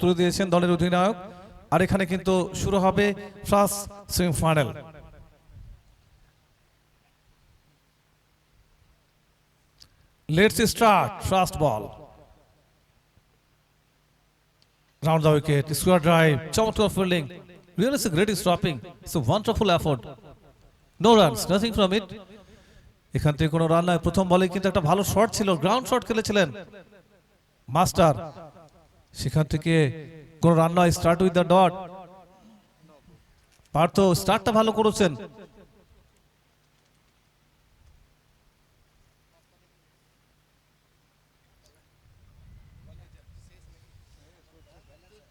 তুলে দিয়েছেন দলের অধিনায়ক। আর এখানে কিন্তু শুরু হবে first semifinal. Let's start first ball. Round the wicket, square drive, chamatkar fielding. Really, it's a great stopping. It's a wonderful effort. No runs, nothing from it. এখান থেকে কোনো রান নয়। প্রথম বলে কিন্তু একটা ভালো শট ছিল, গ্রাউন্ড শট খেলেছিলেন মাস্টার। সেখান থেকে কোনো রান নয়। Start with the dot. Partha স্টার্টটা ভালো করেছেন।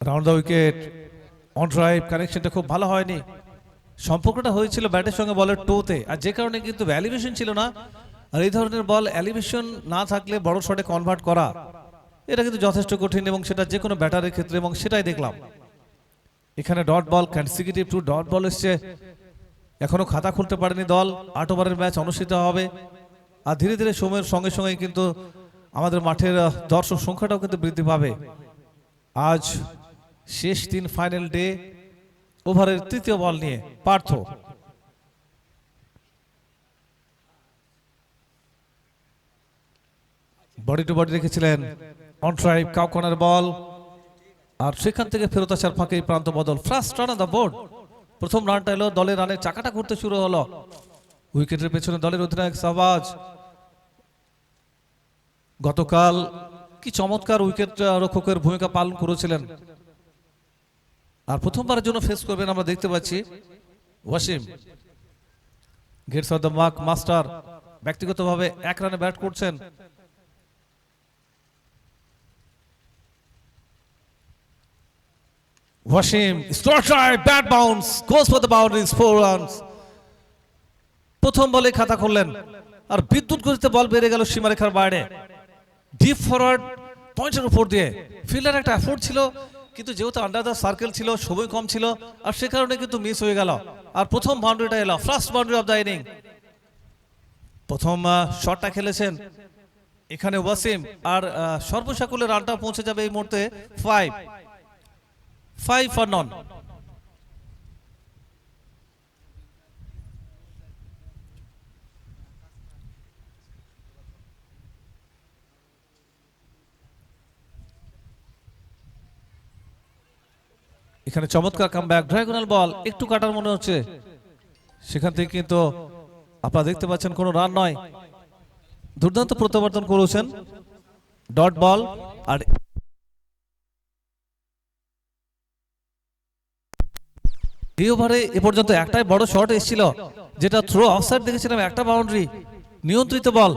Round the wicket, on drive, কানেকশনটা খুব ভালো হয়নি। সম্পর্কটা হয়েছিল ব্যাটের সঙ্গে বলের টোতে, আর যে কারণে কিন্তু এলিভেশন ছিল না। আর এই ধরনের বল এলিভেশন না থাকলে বড় শটে কনভার্ট করা এটা কিন্তু যথেষ্ট কঠিন, এবং সেটা যে কোনো ব্যাটারের ক্ষেত্রে, এবং সেটাই দেখলাম এখানে। Dot ball, consecutive 2 dot ball এসছে। এখনো খাতা খুলতে পারেনি দল। 8 ওভারের ম্যাচ অনুষ্ঠিত হবে, আর ধীরে ধীরে সময়ের সঙ্গে সঙ্গে কিন্তু আমাদের মাঠের দর্শক সংখ্যাটাও কিন্তু বৃদ্ধি পাবে। আজ শেষ দিন, ফাইনাল ডে। ওভারের তৃতীয় বল নিয়ে পার্থ। বডি টু বডি রেখেছিলেন, অন ড্রাইভ, কাউ কর্নার বল, আর সেখান থেকে ফেরত আসার ফাঁকে প্রান্ত বদল। First run on the board. প্রথম রানটা এলো, দলের রানের চাকাটা ঘুরতে শুরু হলো। উইকেটের পেছনে দলের অধিনায়ক শাহবাজ। গতকাল কি চমৎকার উইকেট রক্ষকের ভূমিকা পালন করেছিলেন, আর প্রথমবারের জন্য ফেস করবেন আমরা দেখতে পাচ্ছি। Wasim gets off the mark. Master ব্যক্তিগতভাবে 1 রানে ব্যাট করছেন। Wasim strike drive, bat bounce, goes for the boundaries, 4 runs. প্রথম বলে খাতা খুললেন, আর বিদ্যুৎ গতিতে বল বেড়ে গেল সীমারেখার বাইরে, ডিপ ফরওয়ার্ড পয়েন্টের উপর দিয়ে। ফিল্ডার একটা এফোর্ট ছিল, কিন্তু যেহেতু আন্ডার দ্য সার্কেল ছিল, সময় কম ছিল, আর সে কারণে কিন্তু মিস হয়ে গেল। আর প্রথম বাউন্ডারিটা এলো, first boundary of the inning. প্রথম শটটা খেলেছেন এখানে ওয়াসিম, আর সর্বসাকুল্যে রানটা পৌঁছে যাবে এই মুহূর্তে 5 ফর নন। এখানে চমৎকার কামব্যাক, ডায়াগোনাল বল, একটু কাটার মনে হচ্ছে। সেখান থেকে কিন্তু আপনারা দেখতে পাচ্ছেন কোনো রান নয়। দুর্দান্ত প্রত্যাবর্তন করেছেন, ডট বল। আর এই ওভারে এ পর্যন্ত একটাই বড় শট এসেছিল, যেটা থ্রো অফসাইড দেখেছিলাম, একটা বাউন্ডারি, নিয়ন্ত্রিত বল।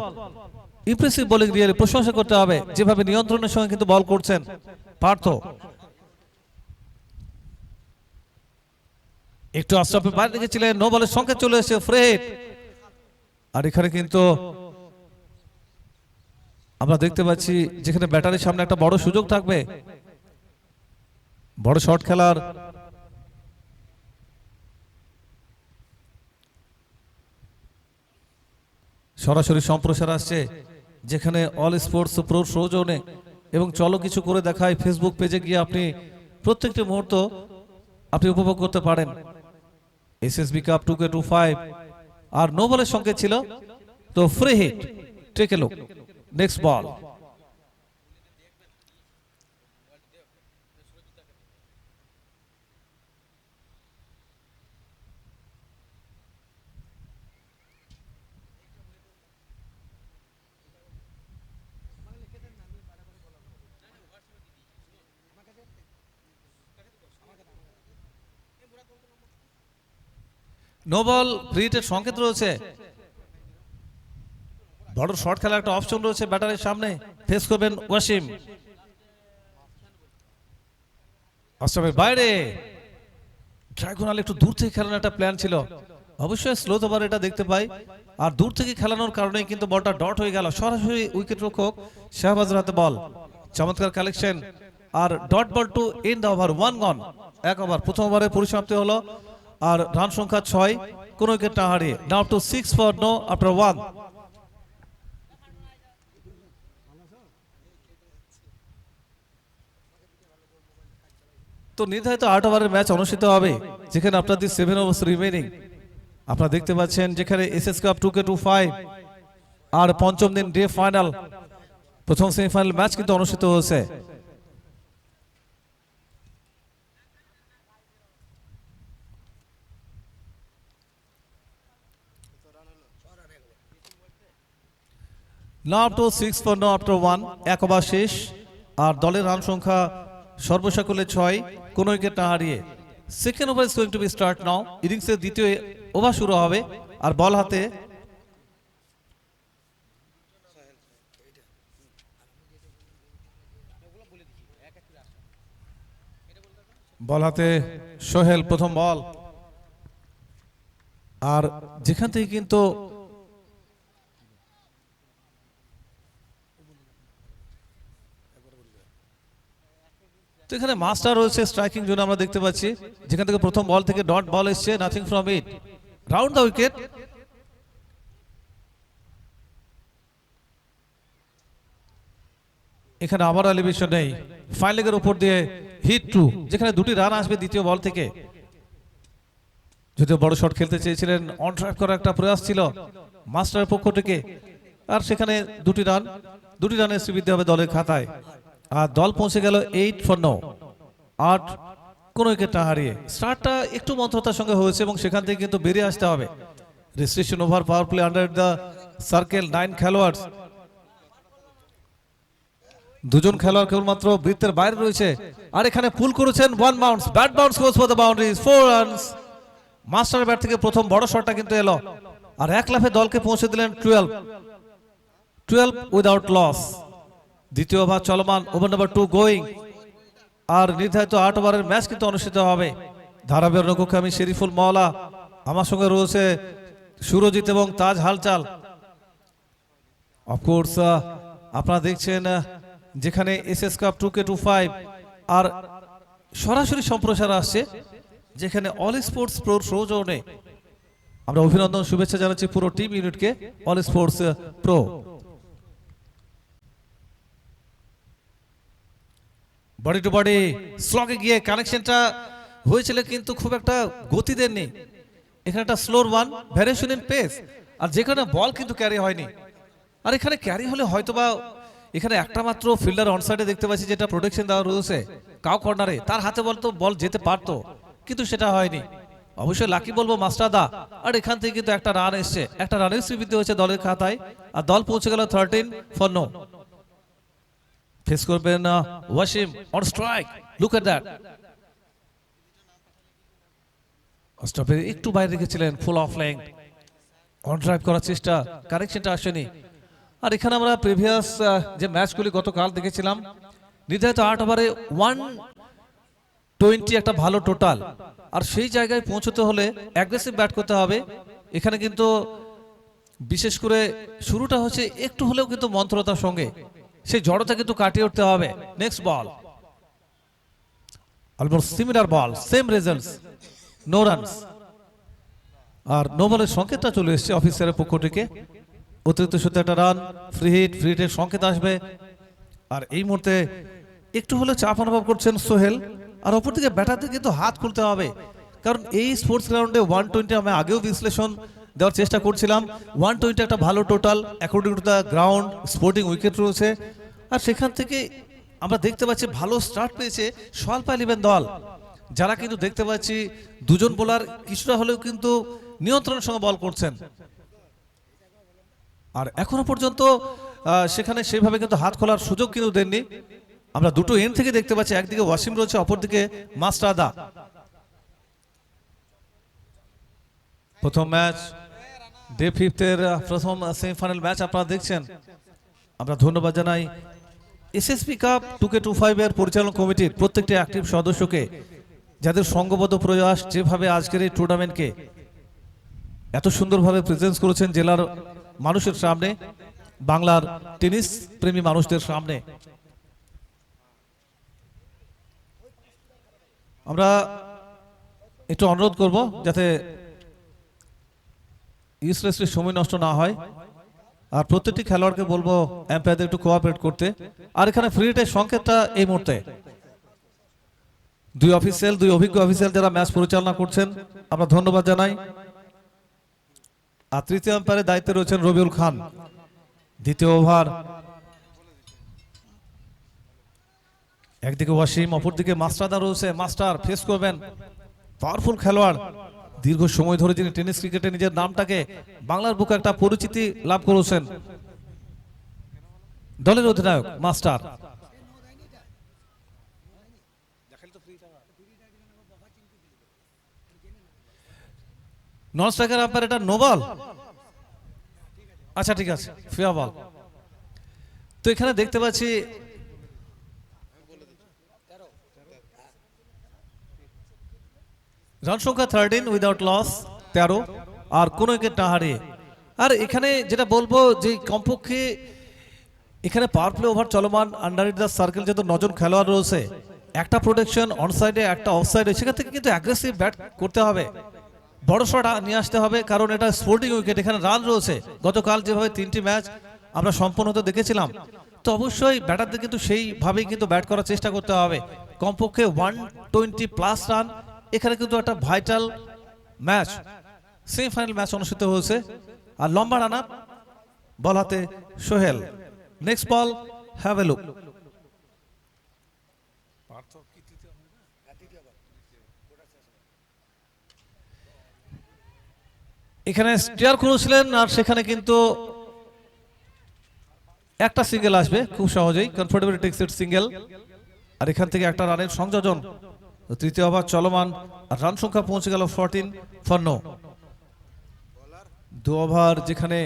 ইমপ্রেসিভ বোলিং, রিয়েলি প্রশংসা করতে হবে, যেভাবে নিয়ন্ত্রণের সঙ্গে কিন্তু বল করছেন পার্থ। একটু অস্ট্রাপে বাইরে রেখেছিলেন, নো বলের সংকেত চলে এসেছে, ফ্রেড। আর এখানে কিন্তু আমরা দেখতে পাচ্ছি যেখানে ব্যাটারির সামনে একটা বড় সুযোগ থাকবে বড় শট খেলার। সরাসরি সম্প্রচার আসছে, যেখানে অল স্পোর্টস প্রো সৌজন্যে, এবং চলো কিছু করে দেখায় ফেসবুক পেজে গিয়ে আপনি প্রত্যেকটি মুহূর্ত আপনি উপভোগ করতে পারেন। এসএসবি কাপ 2K25, আর নো বলের সংকেত ছিল, তো free hit. Take a look, next ball. No ball, free হিটের সংকেত রয়েছে। বড় শট খেলার একটা অপশন রয়েছে ব্যাটারের সামনে। ফেস করবেন ওয়াসিম। অস্ট্রামের বাইরে, ডায়াগোনাল একটু দূর থেকে খেলানোর একটা প্ল্যান ছিল। অবশ্যই স্লোথ ওভার এটা দেখতে পাই, আর দূর থেকে খেলানোর কারণে কিন্তু বলটা ডট হয়ে গেল। সরাসরি উইকেট রক্ষক শাহবাজের হাতে বল। চমৎকার কালেকশন, আর dot ball to end the over, 1 gone. 1 over, প্রথম ওভারে পরিসমাপ্তি হলো, আর রান সংখ্যা 6, কোনো উইকেট না হারিয়ে। নাও টু 6 ফর নো আফটার 1। তো নির্ধারিত 8 ওভারের ম্যাচ অনুষ্ঠিত হবে, যেখানে আপনাদের 7 ওভার্স রিমেইনিং। আপনারা দেখতে পাচ্ছেন যেখানে এসএস কাপ 2K25 আর পঞ্চম দিন ডে ফাইনাল, প্রথম সেমিফাইনাল ম্যাচ কিন্তু অনুষ্ঠিত হয়েছে। Now up to 6 for no after 1, 1 over শেষ। আর দলের রান সংখ্যা সর্বসকলে 6, কোনো উইকেট না হারিয়ে। Second over is going to be start now. ইনিংসের দ্বিতীয় ওভার শুরু হবে আর বল হাতে সোহেল প্রথম বল। আর যেখান থেকে কিন্তু তো এখানে মাস্টার রয়েছে স্ট্রাইকিং জোনে, আমরা দেখতে পাচ্ছি যেখান থেকে প্রথম বল থেকে ডট বল এসছে, nothing from it, round the wicket. এখানে আবার এলিভেশন নেই, ফাইন লেগের উপর দিয়ে হিট টু, যেখানে দুটি রান আসবে দ্বিতীয় বল থেকে। যদিও বড় শট খেলতে চেয়েছিলেন, অন ড্রাইভ করার একটা প্রয়াস ছিল মাস্টারের পক্ষ থেকে, আর সেখানে দুটি রানের শ্রীবৃদ্ধি হবে দলের খাতায়। আর দল পৌঁছে গেল 8 for no, 8, কোন উইকেট না হারিয়ে। স্টার্টটা একটু মন্থরতার সঙ্গে হয়েছে এবং সেখান থেকে কিন্তু বেরিয়ে আসতে হবে। Restriction over, power play under the circle, 9 খেলোয়াড়, দুজন খেলোয়াড় কেবলমাত্র বৃত্তের বাইরে রয়েছে। আর এখানে পুল করেছেন, 1 bounce, bat bounce goes for the boundaries, 4 runs. Master bat থেকে প্রথম বড় শটটা কিন্তু এলো, আর এক লাফে দলকে পৌঁছে দিলেন 12 উইদাউট লস। দ্বিতীয় ওভার চলমান, ওভার নাম্বার 2 গোয়িং। আর নির্ধারিত 8 ওভারের ম্যাচ কিন্তু অনুষ্ঠিত হবে। ধারাবাহিক রণকক্ষে আমি শরীফুল মাওলা, আমার সঙ্গে রয়েছে সুরজিৎ এবং তাজ হালচাল। অফকোর্স আপনারা দেখছেন যেখানে এসএস কাপ 2K25 আর সরাসরি সম্প্রচার আসছে, যেখানে অল স্পোর্টস প্রোর সৌজন্যে। আমরা অভিনন্দন শুভেচ্ছা জানাচ্ছি পুরো টিম ইউনিটকে, all sports pro. Body to body স্লগে গিয়ে কানেকশনটা হয়েছিল, কিন্তু খুব একটা গতি দেননি। এখানে একটা স্লোর ওয়ান, ভ্যারিয়েশন ইন পেস, আর যেখানে বল কিন্তু ক্যারি হয়নি। আর এখানে ক্যারি হলে হয়তোবা এখানে একটা মাত্র ফিল্ডার অনসাইডে দেখতে পাচ্ছি, যেটা প্রোটেকশন দেওয়া রয়েছে কাউ কর্নারে, তার হাতে বল তো বল যেতে পারতো, কিন্তু সেটা হয়নি। অবশ্যই লাকি বলবো মাস্টার দা। আর এখান থেকে কিন্তু একটা রান এসছে, একটা রানের শ্রীবৃদ্ধি হয়েছে দলের খাতায়, আর দল পৌঁছে গেল 13 for no। ফেস করবেন Wasim on strike, look at that. স্টপে একটু বাইরে রেখেছিলেন, full of leg, on drive করার চেষ্টা, কানেকশনটা আসেনি। আর এখানে আমরা প্রিভিয়াস যে ম্যাচগুলি গতকাল দেখেছিলাম, নির্ধারিত 8 ওভারে 120 একটা ভালো টোটাল। আর সেই জায়গায় পৌঁছতে হলে অ্যাগ্রেসিভ ব্যাট করতে হবে। এখানে কিন্তু বিশেষ করে শুরুটা হচ্ছে একটু হলেও কিন্তু মন্থরতার সঙ্গে, সেই জড়তা কিন্তু কাটিয়ে উঠতে হবে। নেক্সট বল, almost similar ball, same results, no runs. আর নো বলের সংকেতটা চলে এসেছে অফিসারের পক্ষ থেকে। অতিরিক্ত সত্যি একটা রান, ফ্রি হিটের সংকেত আসবে। আর এই মুহূর্তে একটু হলেও চাপ অনুভব করছেন সোহেল। আর অপরদিকে ব্যাটারদের কিন্তু হাত খুলতে হবে, কারণ এই স্পোর্টস গ্রাউন্ডে 120 আমি আগেও বিশ্লেষণ দেওয়ার চেষ্টা করছিলাম। 120 একটা ভালো total according to the ground, sporting wicket রয়েছে। আর সেখান থেকে আমরা দেখতে পাচ্ছি ভালো স্টার্ট পেয়েছে স্বল্প 11 দল, যারা কিন্তু দেখতে পাচ্ছি দুজন বোলার কিছুটা হলেও কিন্তু নিয়ন্ত্রণের সঙ্গে বল করছেন। আর এখনো পর্যন্ত সেখানে সেভাবে কিন্তু হাত খোলার সুযোগ কিন্তু দেননি। আমরা দুটো এন্ড থেকে দেখতে পাচ্ছি, একদিকে ওয়াসিম রয়েছে, অপরদিকে মাস্টারদা। প্রথম ম্যাচ ডে 5 এর প্রথম সেমিফাইনাল ম্যাচ আপনারা দেখছেন। আমরা ধন্যবাদ জানাই এসএসপি কাপ 2K25 এর পরিচালনা কমিটির প্রত্যেকটি অ্যাক্টিভ সদস্যকে, যাদের সংঘবদ্ধ প্রয়াস যেভাবে আজকের এই টুর্নামেন্টকে এত সুন্দরভাবে প্রেজেন্স করেছেন জেলার মানুষের সামনে, বাংলার টেনিস প্রেমী মানুষদের সামনে। আমরা একটু অনুরোধ করব যাতে ইউজলেসলি সময় নষ্ট না হয়। আর প্রত্যেকটি খেলোয়াড়কে বলবো এম্পায়ারদের একটু কোঅপারেট করতে। আর এখানে ফ্রি হিটের সংকেতটা এই মুহূর্তে দুই অফিসিয়াল, দুই অভিজ্ঞ অফিসিয়াল যারা ম্যাচ পরিচালনা করছেন, আমরা ধন্যবাদ জানাই। আর তৃতীয় আম্পায়ারের দায়িত্বে রয়েছেন রবিউল খান। দ্বিতীয় ওভার, একদিকে ওয়াসিম, অপরদিকে মাস্টারদা রয়েছে। মাস্টার ফেস করবেন পাওয়ারফুল খেলোয়াড়, দীর্ঘ সময় ধরে যিনি টেনিস ক্রিকেটে নিজের নামটাকে বাংলার বুকে একটা পরিচিতি লাভ করেছেন। দলের অধিনায়ক মাস্টার। নন স্ট্রাইকার আম্পায়ার, এটা নো বল। আচ্ছা ঠিক আছে, ফেয়ার বল। তো এখানে দেখতে পাচ্ছি রান সংখ্যা 13 উইদাউট লস, 13, আর কোনো উইকেট না হারিয়ে। আর এখানে যেটা বলবো যে কমপক্ষে এখানে পাওয়ার প্লে ওভার চলমান, আন্ডার দ্য সার্কেল যেহেতু 9 জন খেলোয়াড় রয়েছে, একটা প্রোটেকশন অন সাইডে, একটা অফ সাইডে, সেখান থেকে কিন্তু অ্যাগ্রেসিভ ব্যাট করতে হবে, বড় শট নিয়ে আসতে হবে, কারণ এটা স্পোর্টিং উইকেট, এখানে রান রয়েছে। গতকাল যেভাবে 3টি ম্যাচ আমরা সম্পূর্ণ হতে দেখেছিলাম, তো অবশ্যই ব্যাটারদের কিন্তু সেইভাবেই কিন্তু ব্যাট করার চেষ্টা করতে হবে। কমপক্ষে 120+ রান, এখানে কিন্তু একটা ভাইটাল ম্যাচ, সেমিফাইনাল ম্যাচ অনুষ্ঠিত হয়েছে। আর লম্বা রানা, বল হাতে Sohel. Next ball, have a look. এখানে স্টিয়ার করেছিলেন, আর সেখানে কিন্তু একটা সিঙ্গেল আসবে খুব সহজেই, কমফোর্টেবল টেক্স ইট সিঙ্গেল। আর এখান থেকে একটা রানের সংযোজন। তৃতীয় ওভার চলমান, আর রান সংখ্যা পৌঁছে গেল 14 ফর নো। দু ওভার, যেখানে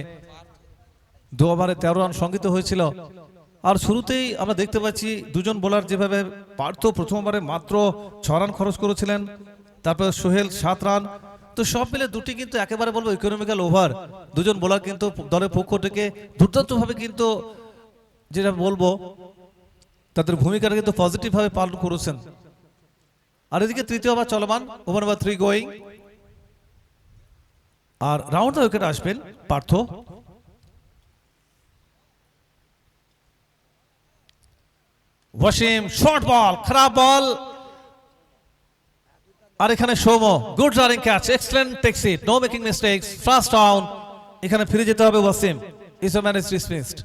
2 ওভারে 13 রান সংগৃহীত হয়েছিল। আর শুরুতেই আমরা দেখতে পাচ্ছি দুজন বোলার, যেভাবে পার্থ প্রথম ওভারে মাত্র 6 রান খরচ করেছিলেন, তারপর সোহেল 7 রান। তো সব মিলে দুটি কিন্তু একেবারে বলবো ইকোনমিক্যাল ওভার। দুজন বোলার কিন্তু দলের পক্ষ থেকে দুর্দান্তভাবে কিন্তু যেটা বলবো তাদের ভূমিকাটা কিন্তু পজিটিভভাবে পালন করেছেন। আর এদিকে তৃতীয় ওভার চলমান, ওভার নাম্বার 3 গোয়িং। আর রাউন্ড দ্য উইকেট আসবেন পার্থ। ওয়াসিম, শর্ট বল, খারাপ বল। আর এখানে Soumya, good running catch, excellent takes it, no making mistakes, first down. এখানে ফিরে যেতে হবে Wasim, is a man is dismissed.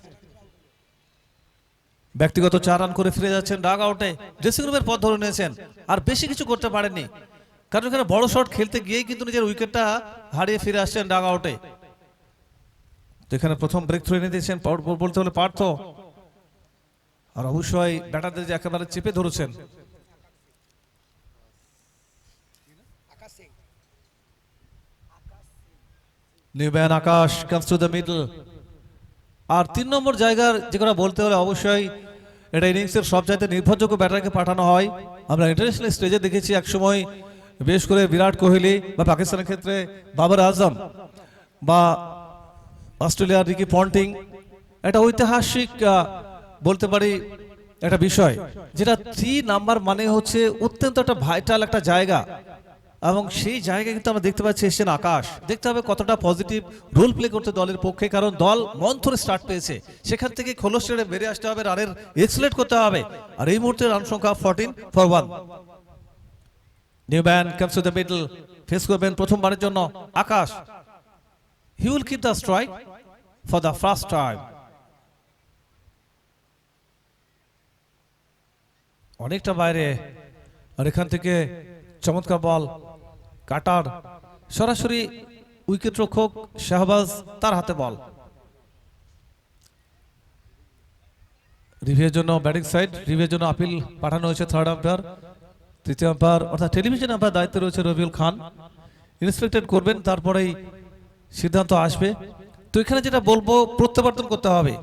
ব্যক্তিগত 4 রান করে ফিরে যাচ্ছেন ডাগ আউটে, ড্রেসিং রুমের পথ ধরে নিয়েছেন। আর বেশি কিছু করতে পারেননি, কারণ এখানে বড় শট খেলতে গিয়েই কিন্তু নিজের উইকেটটা হারিয়ে ফিরে আসছেন ডাগ আউটে। তো এখানে প্রথম ব্রেক থ্রু এনে দিয়েছেন বলতে হলে পার্থ। আর অবশ্যই ব্যাটারদের যে একেবারে চেপে ধরেছেন। New man Akash comes to the middle. আর 3 নম্বর জায়গার যে কথা বলতে হলে অবশ্যই এটা ইনিংসের সবচাইতে নির্ভরযোগ্য ব্যাটারকে পাঠানো হয়। আমরা ইন্টারন্যাশনাল স্টেজে দেখেছি একসময়, বেশ করে বিরাট কোহলি, বা পাকিস্তানের ক্ষেত্রে বাবর আজম, বা অস্ট্রেলিয়ার রিকি পন্টিং। একটা ঐতিহাসিক বলতে পারি একটা বিষয়, যেটা 3 নাম্বার মানে হচ্ছে অত্যন্ত একটা ভাইটাল একটা জায়গা। এবং সেই জায়গায় কিন্তু আমরা দেখতে পাচ্ছি এসছেন আকাশ। দেখতে হবে কতটা পজিটিভ রোল প্লে করতে দলের পক্ষে, কারণ দল মন্থরে স্টার্ট পেয়েছে, সেখান থেকে খোলস ছেড়ে বেরিয়ে আসতে হবে, রানের এক্সেলেন্ট করতে হবে। আর এই মুহূর্তে রান সংখ্যা 14 for 1। New man comes to the middle, face করবেন প্রথমবারের জন্য Akash. He will keep the strike for the first time. অনেকটা বাইরে, আর এখান থেকে চমৎকার বল, কাটার, সরাসরি উইকেট রক্ষক শাহবাজ, তার হাতে বল। রিভিউর জন্য ব্যাটিং সাইড, রিভিউর জন্য আপিল পাঠানো হয়েছে থার্ড আম্পায়ার। তৃতীয় আম্পায়ার অর্থাৎ টেলিভিশন আম্পায়ার দায়িত্বে রয়েছে রবিউল খান। ইন্সপেক্টেড করবেন, তারপরেই সিদ্ধান্ত আসবে। তো এখানে যেটা বলবো, প্রত্যাবর্তন করতে হবে।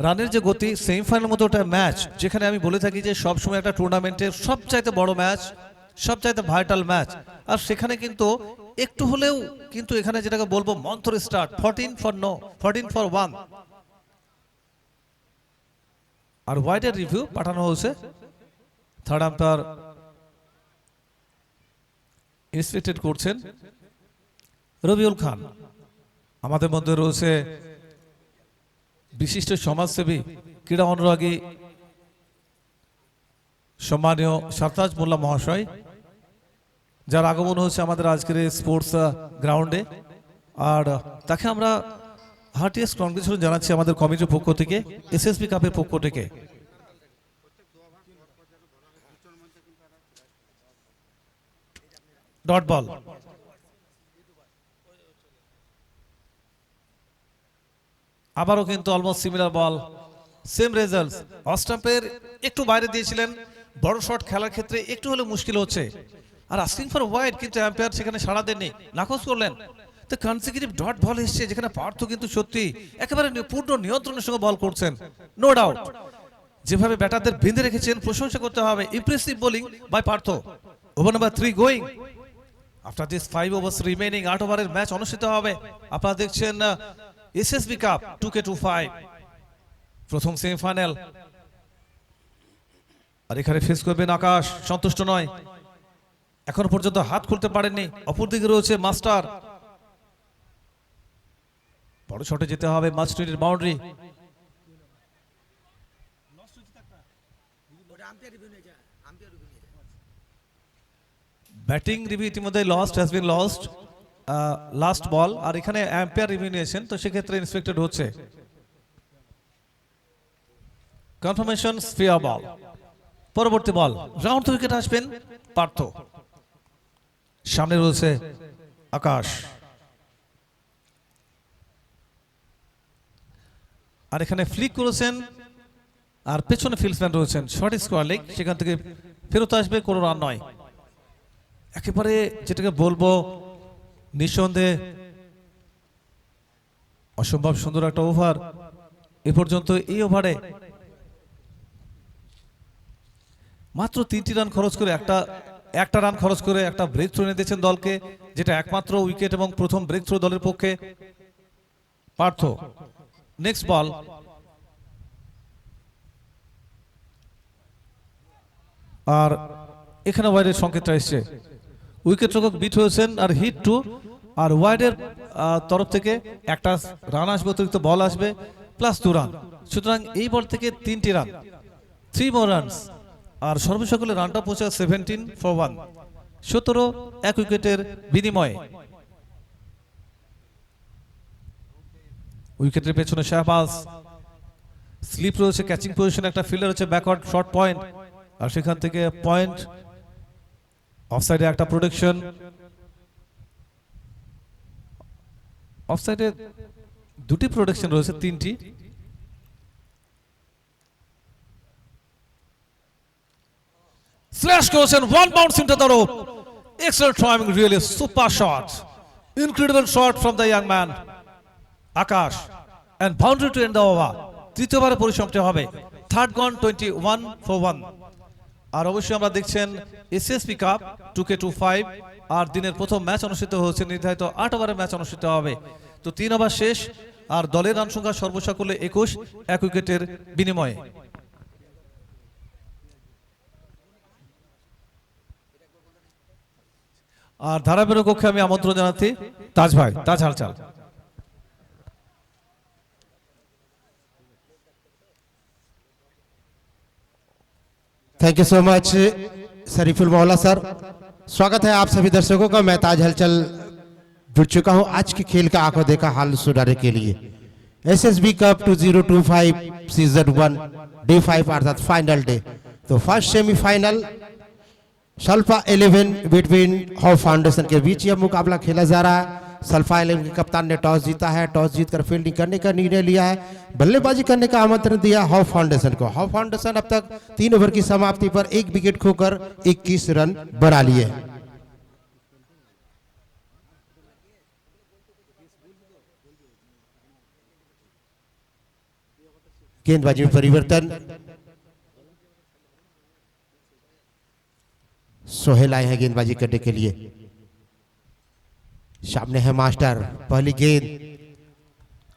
রানের যে গতি, সেমিফাইনাল মতো একটা ম্যাচ, যেখানে আমি বলে থাকি যে সবসময় একটা টুর্নামেন্টের সবচাইতে বড় ম্যাচ, সবচাইতে ভাইটাল ম্যাচ। আর সেখানে কিন্তু একটু হলেও কিন্তু এখানে যেটাকে বলবো মন্থর স্টার্ট, 14 ফর নো, 14 ফর 1। আর ওয়াইডের রিভিউ পাঠানো হয়েছে। থার্ড আম্পায়ার ইন্সপেক্টেড করছেন রবিউল খান। আমাদের মধ্যে রয়েছে বিশিষ্ট সমাজসেবী, ক্রীড়া অনুরাগী, সম্মানীয় সারতাজ মোল্লা মহাশয়। যার আগমন হচ্ছে আমাদের আজকের স্পোর্টস গ্রাউন্ডে, আর তাকে আমরা হার্টিয়েস্ট কংগ্রেচুলেশন জানাচ্ছি আমাদের কমিটির পক্ষ থেকে, এসএসবি কাপের পক্ষ থেকে। ডট বল, আবারও কিন্তু almost similar ball, same results. Off স্টাম্পের একটু বাইরে দিয়েছিলেন, বড় শট খেলার ক্ষেত্রে একটু হলে মুশকিল হচ্ছে। আর আস্কিং ফর ওয়াইড, কিন্তু এম্পায়ার সেখানে সাড়া দেননি, নাকচ করলেন। তো কনসিকিউটিভ ডট বল এসছে, যেখানে পার্থ কিন্তু সত্যি একেবারে পূর্ণ নিয়ন্ত্রণের সঙ্গে বল করছেন, নো ডাউট। যেভাবে ব্যাটারদের বেঁধে রেখেছেন প্রশংসা করতে হবে, impressive bowling by Parth. Over number 3 going after this 5 overs remaining. 8 ওভারের ম্যাচ অনুষ্ঠিত হবে। আপনারা দেখছেন এসএসবি কাপ 2K25 প্রথম সেমিফাইনাল। আর এখানে ফেস করবেন আকাশ, সন্তুষ্ট নয়, এখনো পর্যন্ত হাত খুলতে পারেননি। অপরদিকে রয়েছে মাস্টার, বড় শটে যেতে হবে, must needed boundary. Batting review ইতিমধ্যে lost, has been lost, last ball. আর এখানে এম্পায়ার রিভিউ নিয়েছেন, তো সেক্ষেত্রে ইন্সপেক্টেড হচ্ছে। কনফার্মেশন স্ফিয়ার বল, পরবর্তী বল, রাউন্ড উইকেট আসবেন পার্থ, সামনে রয়েছে আকাশ। আর এখানে ফ্লিক করেছেন, আর পেছনে ফিল্ডসম্যান রয়েছেন, শর্ট স্কোয়ার লেগ, সেখান থেকে ফেরত আসবে, কোনো রান নয়। একেবারে যেটাকে বলবো নিঃসন্দেহে অসম্ভব সুন্দর একটা ওভার এ পর্যন্ত। এই ওভারে মাত্র 3টি রান খরচ করে, একটা রান খরচ করে একটা ব্রেক থ্রো এনে দিয়েছেন দলকে, যেটা একমাত্র উইকেট এবং প্রথম ব্রেক থ্রো দলের পক্ষে। পার্থ, নেক্সট বল, আর এখানে ওয়াইডের সংকেতটা এসছে, উইকেট রক্ষক বিট হয়েছেন, আর হিট 2। আর ওয়াইডের তরফ থেকে একটা রান আসবে, অতিরিক্ত বল আসবে, প্লাস 2 রান। সুতরাং এই বল থেকে 3টি রান, 3 মোর রানস। আর সর্বসকলে রানটা পৌঁছে 17 for 1, 17 এক উইকেটের বিনিময়ে। উইকেটের পেছনে শাহবাজ, স্লিপ রয়েছে, ক্যাচিং পজিশন, একটা ফিল্ডার হচ্ছে ব্যাকওয়ার্ড শর্ট পয়েন্ট, আর সেখান থেকে পয়েন্ট। অফসাইডে একটা প্রোটেকশন, অফসাইডে 2টি প্রোটেকশন রয়েছে, 3টি। স্ল্যাশ করেছেন, one bounce into the rope, excellent timing, really super shot, incredible shot from the young man Akash, and boundary to end the over. তৃতীয়বারে পরিসমাপ্তি হবে, থার্ড গন, 21 for 1। আর অবশ্যই আমরা দেখছেন এসএসবি কাপ 2K25, আর দিনের প্রথম ম্যাচ অনুষ্ঠিত হচ্ছে, নির্ধারিত 8 ওভারের ম্যাচ অনুষ্ঠিত হবে। তো 3 ওভার শেষ, আর দলের রান সংখ্যা সর্বসকলে 21, এক উইকেটের বিনিময়ে। আর ধারাবাহিক কক্ষে আমি আমন্ত্রণ জানাচ্ছি তাজ ভাই, তাজ হালচাল। Thank you so much Shariful Maula sir. स्वागत है आप सभी दर्शकों का। मैं ताज हलचल जुड़ चुका हूं आज के खेल का आंखों देखा हाल सुधारने के लिए। एसएसबी कप 2025 सीजन 1 डे 5 अर्थात फाइनल डे। तो फर्स्ट सेमीफाइनल सल्फा 11 बिटवीन हाउ फाउंडेशन के बीच यह मुकाबला खेला जा रहा है। सल्फा 11 के कप्तान ने टॉस जीता है, टॉस जीतकर फील्डिंग करने का निर्णय लिया है, बल्लेबाजी करने का आमंत्रण दिया हाउ फाउंडेशन को। हाउ फाउंडेशन अब तक 3 ओवर की समाप्ति पर 1 विकेट खोकर 21 रन बना लिए। गेंदबाजी में परिवर्तन, सोहेल आए हैं गेंदबाजी करने के लिए। सामने है मास्टर, पहली गेंद,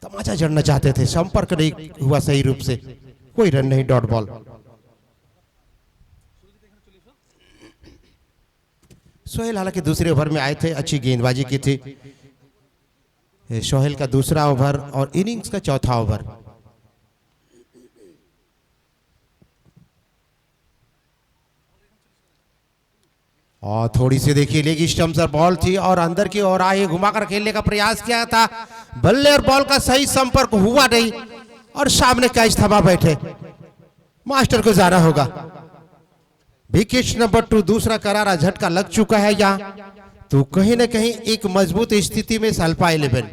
तमाचा जड़ना चाहते थे, संपर्क नहीं हुआ सही रूप से, कोई रन नहीं, डॉट बॉल। सोहेल हालांकि दूसरे ओवर में आए थे, अच्छी गेंदबाजी की थी। सोहेल का दूसरा ओवर और इनिंग्स का चौथा ओवर। और थोड़ी सी देखिए लेग स्टंप पर बॉल थी और अंदर की ओर आए, घुमाकर खेलने का प्रयास किया था, बल्ले और बॉल का सही संपर्क हुआ नहीं और सामने कैच थमा बैठे। मास्टर को जाना होगा। विकेट नंबर 2, दूसरा करारा झटका लग चुका है यहाँ, तो कहीं ना कहीं एक मजबूत स्थिति में सल्फा 11।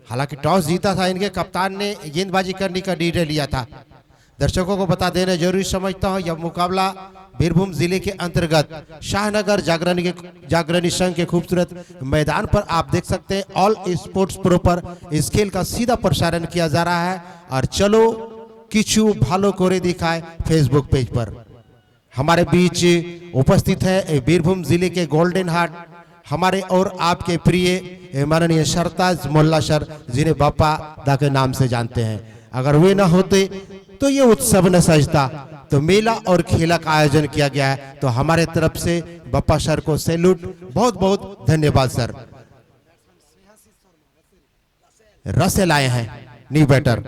हालांकि टॉस जीता था इनके कप्तान ने गेंदबाजी करने का निर्णय लिया था। दर्शकों को बता देना जरूरी समझता हूं, यह मुकाबला बीरभूम जिले के अंतर्गत शाहनगर जागरणी संघ के खूबसूरत मैदान पर आप देख सकते हैं। ऑल स्पोर्ट्स प्रो पर इस खेल का सीधा प्रसारण किया जा रहा है और चलो किचू भालो कोरे दिखाए फेसबुक पेज पर। हमारे बीच उपस्थित है बीरभूम जिले के गोल्डन हार्ट, हमारे और आपके प्रिय माननीय सरताज मोल्ला सर, जिन्हें बापा दा के नाम से जानते हैं। अगर वे न होते तो ये उत्सव न सजता। तो मेला और खेला का आयोजन किया गया है, तो हमारे तरफ से बापा सर को सैल्यूट, बहुत बहुत धन्यवाद सर। रसेल आए हैं न्यू बैटर,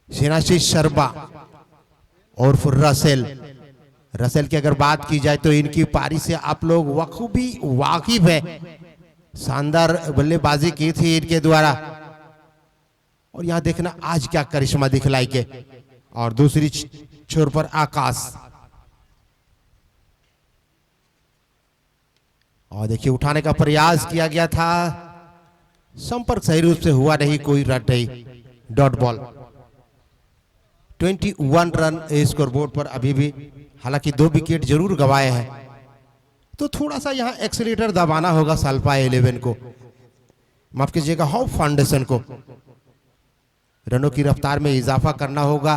शिनाशीष शर्मा और फिर रसेल की अगर बात की जाए तो इनकी पारी से आप लोग बखूबी वाकिफ है। शानदार बल्लेबाजी की थी इनके द्वारा और यहां देखना आज क्या करिश्मा दिखलाई के। और दूसरी छोर पर आकाश, और देखिए उठाने का प्रयास किया गया था, संपर्क सही रूप से हुआ नहीं, कोई रन नहीं, dot ball. 21 run score board पर अभी भी, हालांकि 2 विकेट जरूर गंवाए हैं, तो थोड़ा सा यहां एक्सीलेटर दबाना होगा सल्फा 11 को, माफ कीजिएगा होप फाउंडेशन को। रनों की रफ्तार में इजाफा करना होगा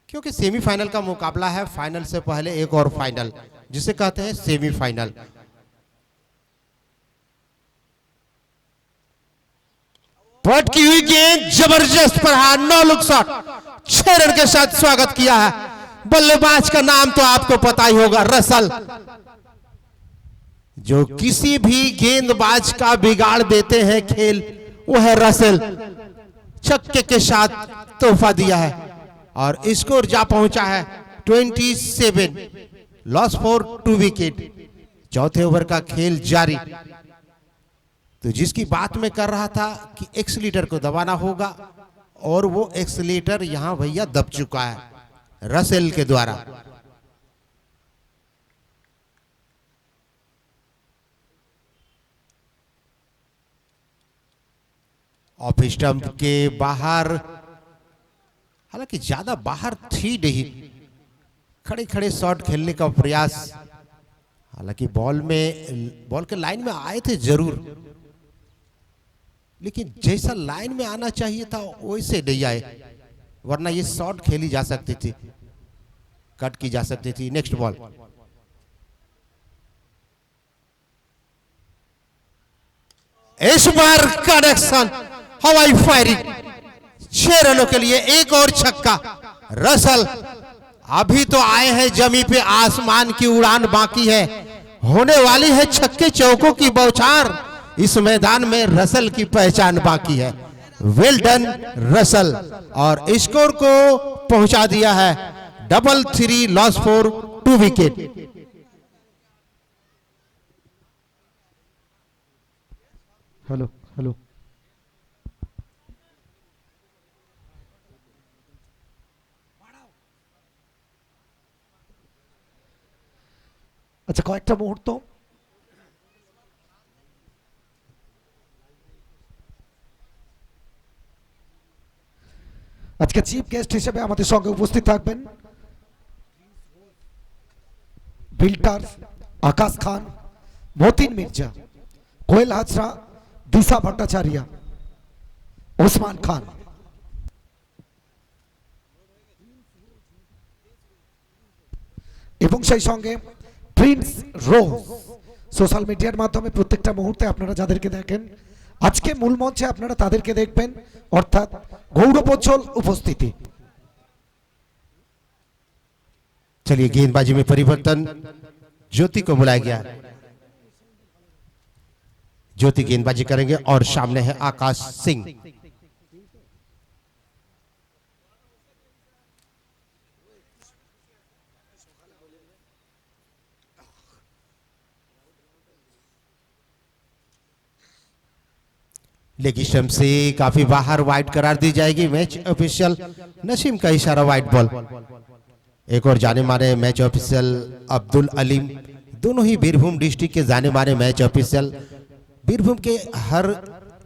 क्योंकि सेमीफाइनल का मुकाबला है। फाइनल से पहले एक और फाइनल, जिसे कहते हैं सेमीफाइनल। पट की हुई गेंद जबरदस्त प्रहार, 9 लुक शॉट, 6 रन के साथ स्वागत किया है। बल्लेबाज का नाम तो आपको पता ही होगा, रसल, जो किसी भी गेंदबाज का बिगाड़ देते हैं खेल, वो है रसेल। छक्के के साथ तोहफा दिया है और स्कोर जा पहुंचा है 27, लॉस फॉर 2 विकेट। चौथे ओवर का खेल जारी। तो जिसकी बात मैं कर रहा था कि एक्सीलेटर को दबाना होगा, और वो एक्सीलेटर यहां भैया दब चुका है रसेल के द्वारा। ऑफ स्टंप के बाहर, हालांकि ज्यादा बाहर थी नहीं, खड़े खड़े शॉट खेलने का प्रयास, हालांकि बॉल के लाइन में आए थे जरूर, लेकिन जैसा लाइन में आना चाहिए था वैसे नहीं आए, वरना ये शॉट खेली जा सकती थी, कट की जा सकती थी। नेक्स्ट बॉल, इस बार कनेक्शन, हवाई फायरिंग, 6 रनों के लिए एक और छक्का। रसल अभी तो आए हैं जमी पे, आसमान की उड़ान बाकी है, होने वाली है छक्के चौकों की बौछार। इस मैदान में रसल की पहचान बाकी है। वेल डन रसल, और स्कोर को पहुंचा दिया है 3-3, loss for 2 wicket. Hello hello, আচ্ছা, কয়েকটা মুহূর্ত আজকে চিফ গেস্ট হিসেবে আমাদের সঙ্গে উপস্থিত থাকবেন বিল্টার আকাশ খান, মতিন মির্জা, কোয়েল হাজরা, দিশা ভট্টাচার্য, ওসমান খান। এবং সেই সঙ্গে প্রিন্স রোজ। সোশ্যাল মিডিয়ার মাধ্যমে প্রত্যেকটা মুহূর্তে আপনারা যাদেরকে দেখেন, আজকে মূল মঞ্চে আপনারা তাদেরকে দেখবেন, অর্থাৎ গৌরবোজ্জ্বল উপস্থিতি। चलिए गेंदबाजी में परिवर्तन, ज्योति को बुलाया गया। ज्योति गेंदबाजी करेंगे और सामने है आकाश सिंह। लेग स्टंप से काफी बाहर वाइड करार दी जाएगी। मैच ऑफिशियल नसीम का इशारा वाइड बॉल। एक और जाने माने मैच ऑफिशियल अब्दुल अलीम, दोनों ही बीरभूम डिस्ट्रिक्ट के जाने माने मैच ऑफिशियल। बीरभूम के हर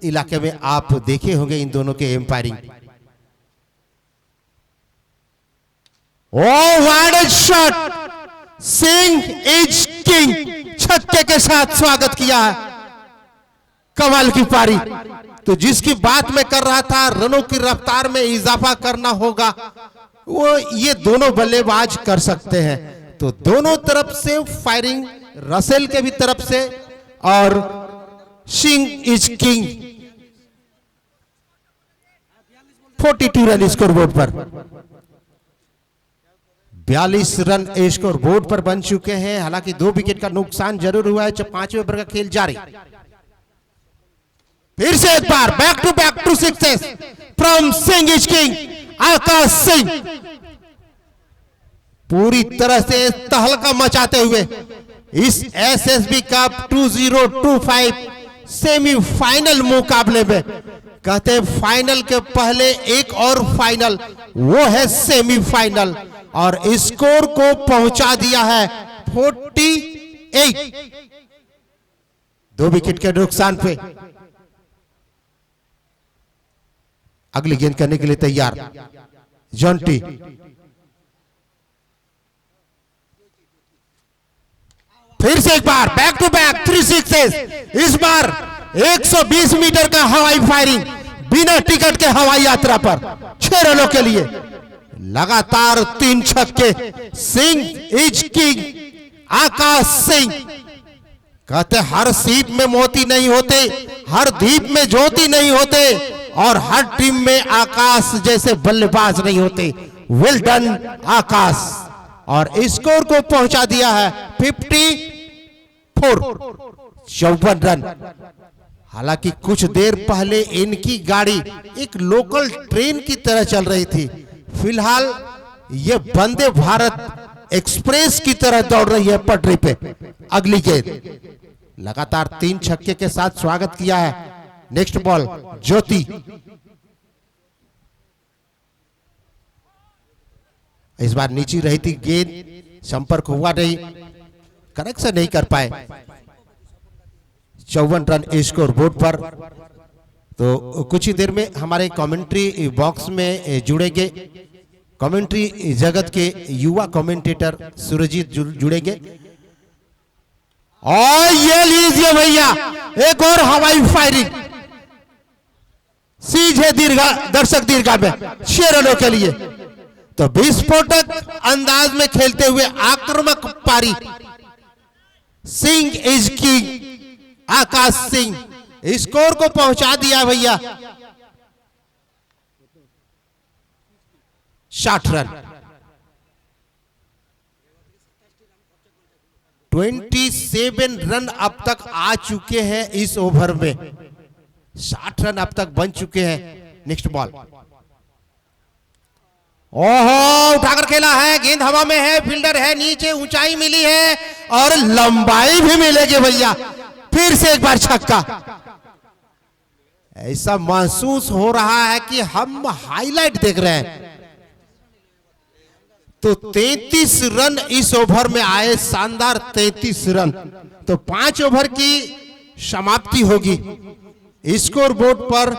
इलाके में आप देखे होंगे इन दोनों के umpiring. Oh wide shot, Singh is king छक्के के साथ स्वागत किया है। कमाल की पारी। तो जिसकी बात मैं कर रहा था, रनों की रफ्तार में इजाफा करना होगा, वो ये दोनों बल्लेबाज कर सकते हैं। तो दोनों तरफ से फायरिंग, रसेल के भी तरफ से और Singh is king. 42 run score board पर, 42 रन स्कोर बोर्ड पर बन चुके हैं। हालांकि 2 विकेट का नुकसान जरूर हुआ है। 5वें ओवर का खेल जारी। फिर से एक बार back to sixes from Singh is king, Akash Singh. पूरी तरह से तहलका मचाते हुए इस एसएसबी कप 2025 सेमीफाइनल मुकाबले में, कहते हैं फाइनल के पहले एक और फाइनल, वो है सेमीफाइनल। और स्कोर को पहुंचा दिया है 48, 2 विकेट के नुकसान पे। अगली गेंद करने के लिए तैयार जॉन्टी। फिर से एक बार बैक टू बैक 3 सिक्सेस। इस बार 120 मीटर का हवाई फायरिंग बिना टिकट के हवाई यात्रा पर 6 रनों के लिए लगातार 3 छक्के। Singh is king, Akash Singh. कहते हर सीप में मोती नहीं होते, हर द्वीप में ज्योति नहीं होते, और हर टीम में आकाश जैसे बल्लेबाज नहीं होते। वेल डन आकाश। और स्कोर को पहुंचा दिया है 54, 54 रन। हालांकि कुछ देर पहले इनकी गाड़ी एक लोकल ट्रेन की तरह चल रही थी, फिलहाल ये वंदे भारत एक्सप्रेस की तरह दौड़ रही है पटरी पे। अगली गेंद लगातार 3 छक्के के साथ स्वागत किया है। नेक्स्ट बॉल ज्योति। इस बार नीचे रही थी गेंद, संपर्क हुआ नहीं, कनेक्शन नहीं कर पाए। 54 रन स्कोर बोर्ड पर। तो कुछ ही देर में हमारे कमेंट्री बॉक्स में जुड़ेंगे, कमेंट्री जगत के युवा कमेंटेटर सुरजीत जुड़ेंगे। और ये लीजिए भैया एक और हवाई फायरिंग सीधे दर्शक दीर्घा में 6 रनों के लिए। तो विस्फोटक अंदाज में खेलते हुए आक्रामक पारी Singh is king, Akash Singh score को पहुंचा दिया भैया 60 रन। 27 रन अब तक आ चुके हैं इस ओवर में, 60 रन अब तक बन चुके हैं। नेक्स्ट बॉल, ओहो उठाकर खेला है, गेंद हवा में है, फील्डर है नीचे, ऊंचाई मिली है और लंबाई भी मिलेगी भैया। फिर से एक बार छक्का। ऐसा महसूस हो रहा है कि हम हाईलाइट देख रहे हैं। तो 33 रन इस ओवर में आए, शानदार 33 रन। तो 5 ओवर की समाप्ति होगी। स्कोर बोर्ड पर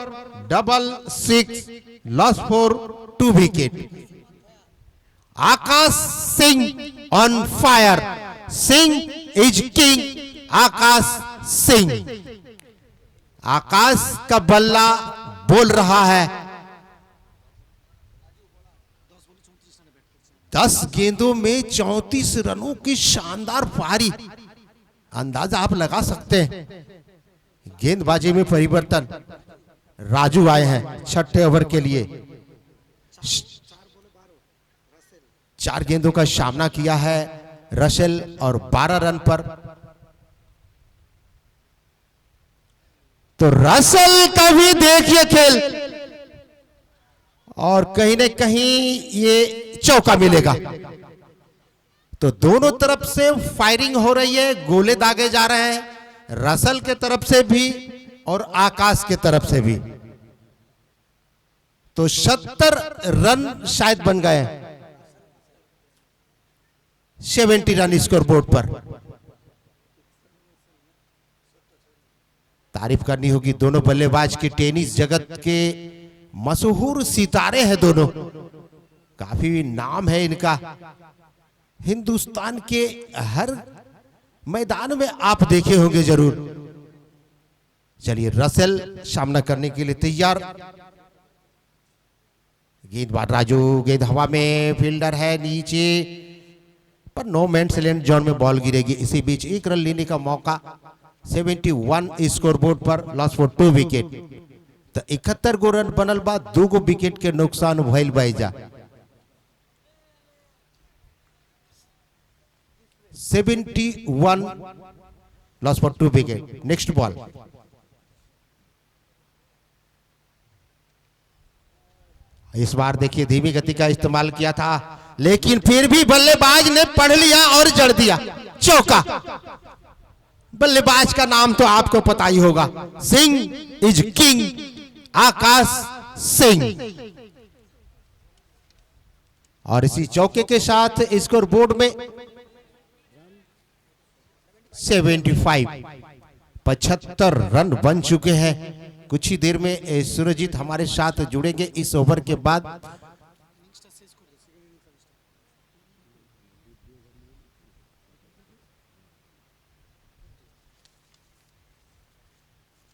6 loss for 2 wicket. Akash Singh on fire, Singh is king, Akash Singh. Akash का बल्ला बोल रहा है 10 गेंदों में 34 रनों की शानदार पारी। अंदाजा आप लगा सकते हैं। गेंदबाजी में परिवर्तन, राजू आए हैं 6ठे ओवर के लिए। 4 गेंदों का सामना किया है रसेल और 12 रन पर। तो रसेल का भी देखिए खेल, और कहीं न कहीं ये चौका मिलेगा। तो दोनों तरफ से फायरिंग हो रही है, गोले दागे जा रहे हैं, रसेल के तरफ से भी और आकाश के तरफ से भी। तो 70 रन शायद बन गए, 70 रन स्कोर बोर्ड पर। तारीफ करनी होगी दोनों बल्लेबाज की, टेनिस जगत के मशहूर सितारे हैं दोनों, काफी नाम है इनका। हिंदुस्तान के हर मैदान में आप देखे होंगे जरूर। चलिए रसेल सामना करने के लिए तैयार। गेंदबाज राजू, गेंद हवा में, फील्डर है नीचे, पर नो मैंस लैंड जोन में बॉल गिरेगी। इसी बीच 1 रन लेने का मौका, 71 स्कोरबोर्ड पर, लॉस फॉर 2 विकेट। तो 71 गो रन बनल बाद 2 गो विकेट के नुकसान भइल Baija. 71 loss for 2 wicket. Next ball, इस बार देखिए धीमी गति का इस्तेमाल किया था, लेकिन फिर भी बल्लेबाज ने पढ़ लिया और जड़ दिया, चौका। बल्लेबाज का नाम तो आपको पता ही होगा, सिंह इज किंग, आकाश सिंह। और इसी चौके के साथ स्कोर बोर्ड में 75 रन बन चुके हैं। कुछ ही देर में सूरजीत हमारे साथ जुड़ेंगे इस ओवर के बाद।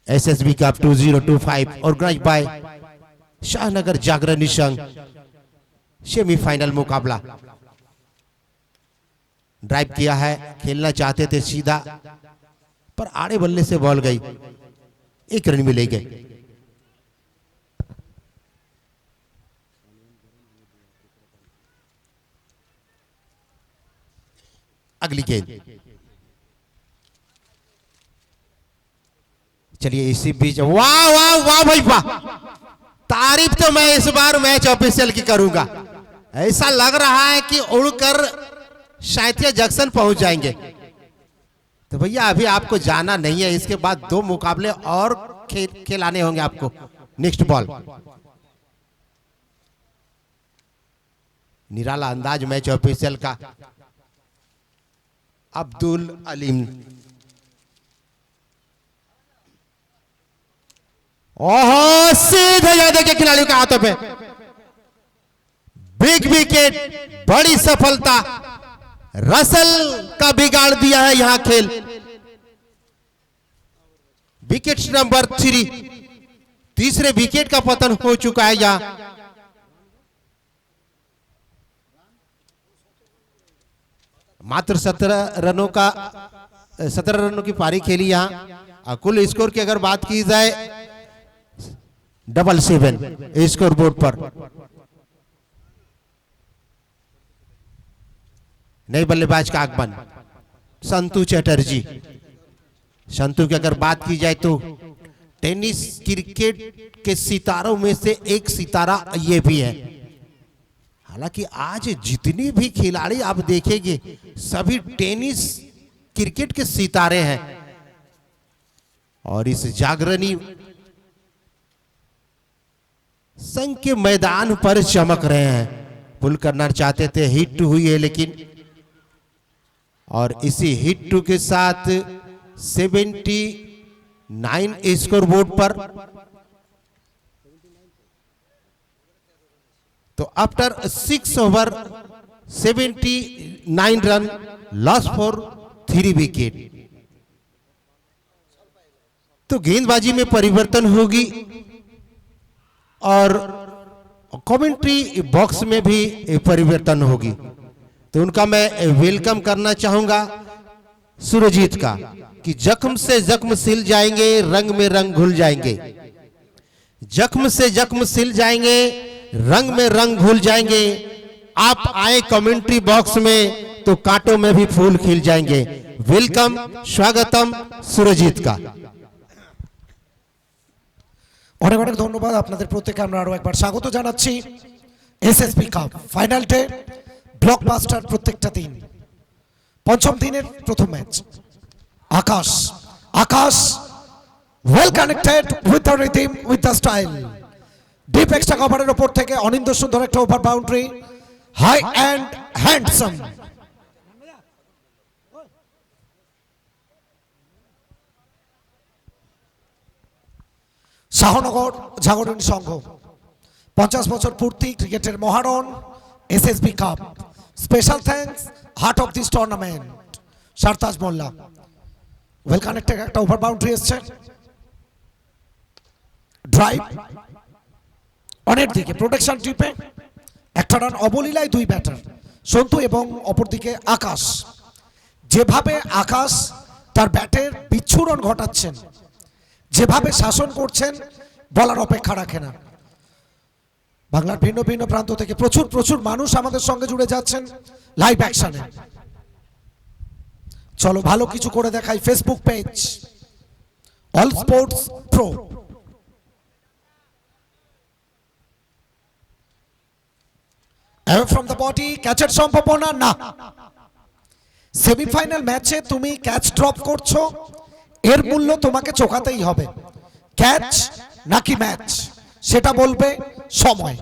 SSB cup 2025 organised by Shahnagar Jagaran Sangh, semifinal मुकाबला। ड्राइव किया है, खेलना चाहते थे सीधा, पर आड़े बल्ले से बॉल गई, 1 रन में ले गए। अगली गेंद, चलिए इसी बीच, वाह वाह वाह भाई वाह, तारीफ तो मैं इस बार मैच ऑफिशियल की करूंगा। ऐसा लग रहा है कि उड़कर शायद जंक्शन पहुंच जाएंगे। तो भैया अभी आपको जाना नहीं है, इसके बाद 2 मुकाबले और खेलाने होंगे आपको। नेक्स्ट बॉल, निराला अंदाज मैच ऑफिशियल का। अब्दुल अलीम, ओहो सीधे जा देखिए खिलाड़ियों के हाथों पे, बिग विकेट, बड़ी सफलता। रसल का बिगाड़ दिया है यहां खेल। विकेट नंबर 3, तीसरे विकेट का पतन हो चुका है यहां। मात्र 17 रनों की पारी खेली यहां। कुल स्कोर की अगर बात की जाए 77 स्कोर बोर्ड पर। नए बल्लेबाज का आगमन, संतू चटर्जी। संतू की अगर बात की जाए तो टेनिस क्रिकेट के सितारों में से एक सितारा ये भी है। हालांकि आज जितने भी खिलाड़ी आप देखेंगे सभी टेनिस क्रिकेट के सितारे हैं और इस जागरणी संघ के मैदान पर चमक रहे हैं। पुल करना चाहते थे, हिट हुई है लेकिन, और इसी हिट के साथ 79 स्कोर बोर्ड पर। तो after 6 over 79 run, loss for 3 wicket. तो गेंदबाजी में परिवर्तन होगी और कमेंट्री बॉक्स में भी परिवर्तन होगी। तो उनका मैं वेलकम करना चाहूंगा सूरजीत का, कि जख्म से जख्म सिल जाएंगे, रंग में रंग घुल जाएंगे। जख्म से जख्म सिल जाएंगे, रंग में रंग घुल जाएंगे। आप आए कमेंट्री बॉक्स में तो कांटों में भी फूल खिल जाएंगे। वेलकम, स्वागतम सूरजीत का। অনেক অনেক ধন্যবাদ আপনাদের প্রত্যেককে। আমরা আরো একবার স্বাগত জানাচ্ছি SSP cup final day blockbuster প্রত্যেকটা দিন। পঞ্চম দিনের প্রথম match. Akash well connected with the rhythm, with the style. Deep extra covered উপর থেকে অনিন্দ সুন্দর একটা over boundary, high and handsome. Shahnagar Jagaran Sangh 50 বছর পূর্তি, ক্রিকেটের মহারণ, SSB cup. Special thanks heart of this tournament Sartaj Molla. Well connected একটা ওভার বাউন্ডারি এসছে, ড্রাইভ অনেক দিকে প্রোটেকশন টিপে একটা রান অবলীলায় দুই ব্যাটার সন্তু এবং অপরদিকে আকাশ। যেভাবে আকাশ তার ব্যাটের বিচ্ছুরণ ঘটাচ্ছেন, যেভাবে শাসন করছেন, বলার অপেক্ষা রাখে না। বাংলার ভিন্ন ভিন্ন প্রান্ত থেকে প্রচুর প্রচুর মানুষ আমাদের সঙ্গে জুড়ে যাচ্ছেন লাইভ অ্যাকশনে। চলো ভালো কিছু করে দেখাই। Facebook page all sports pro. From the body ক্যাচের সম্ভাবনা না। সেমিফাইনাল ম্যাচে তুমি ক্যাচ ড্রপ করছো, এর মূল্য তোমাকে চোকাতেই হবে। ক্যাচ নাকি ম্যাচ সেটা বলবে সময়,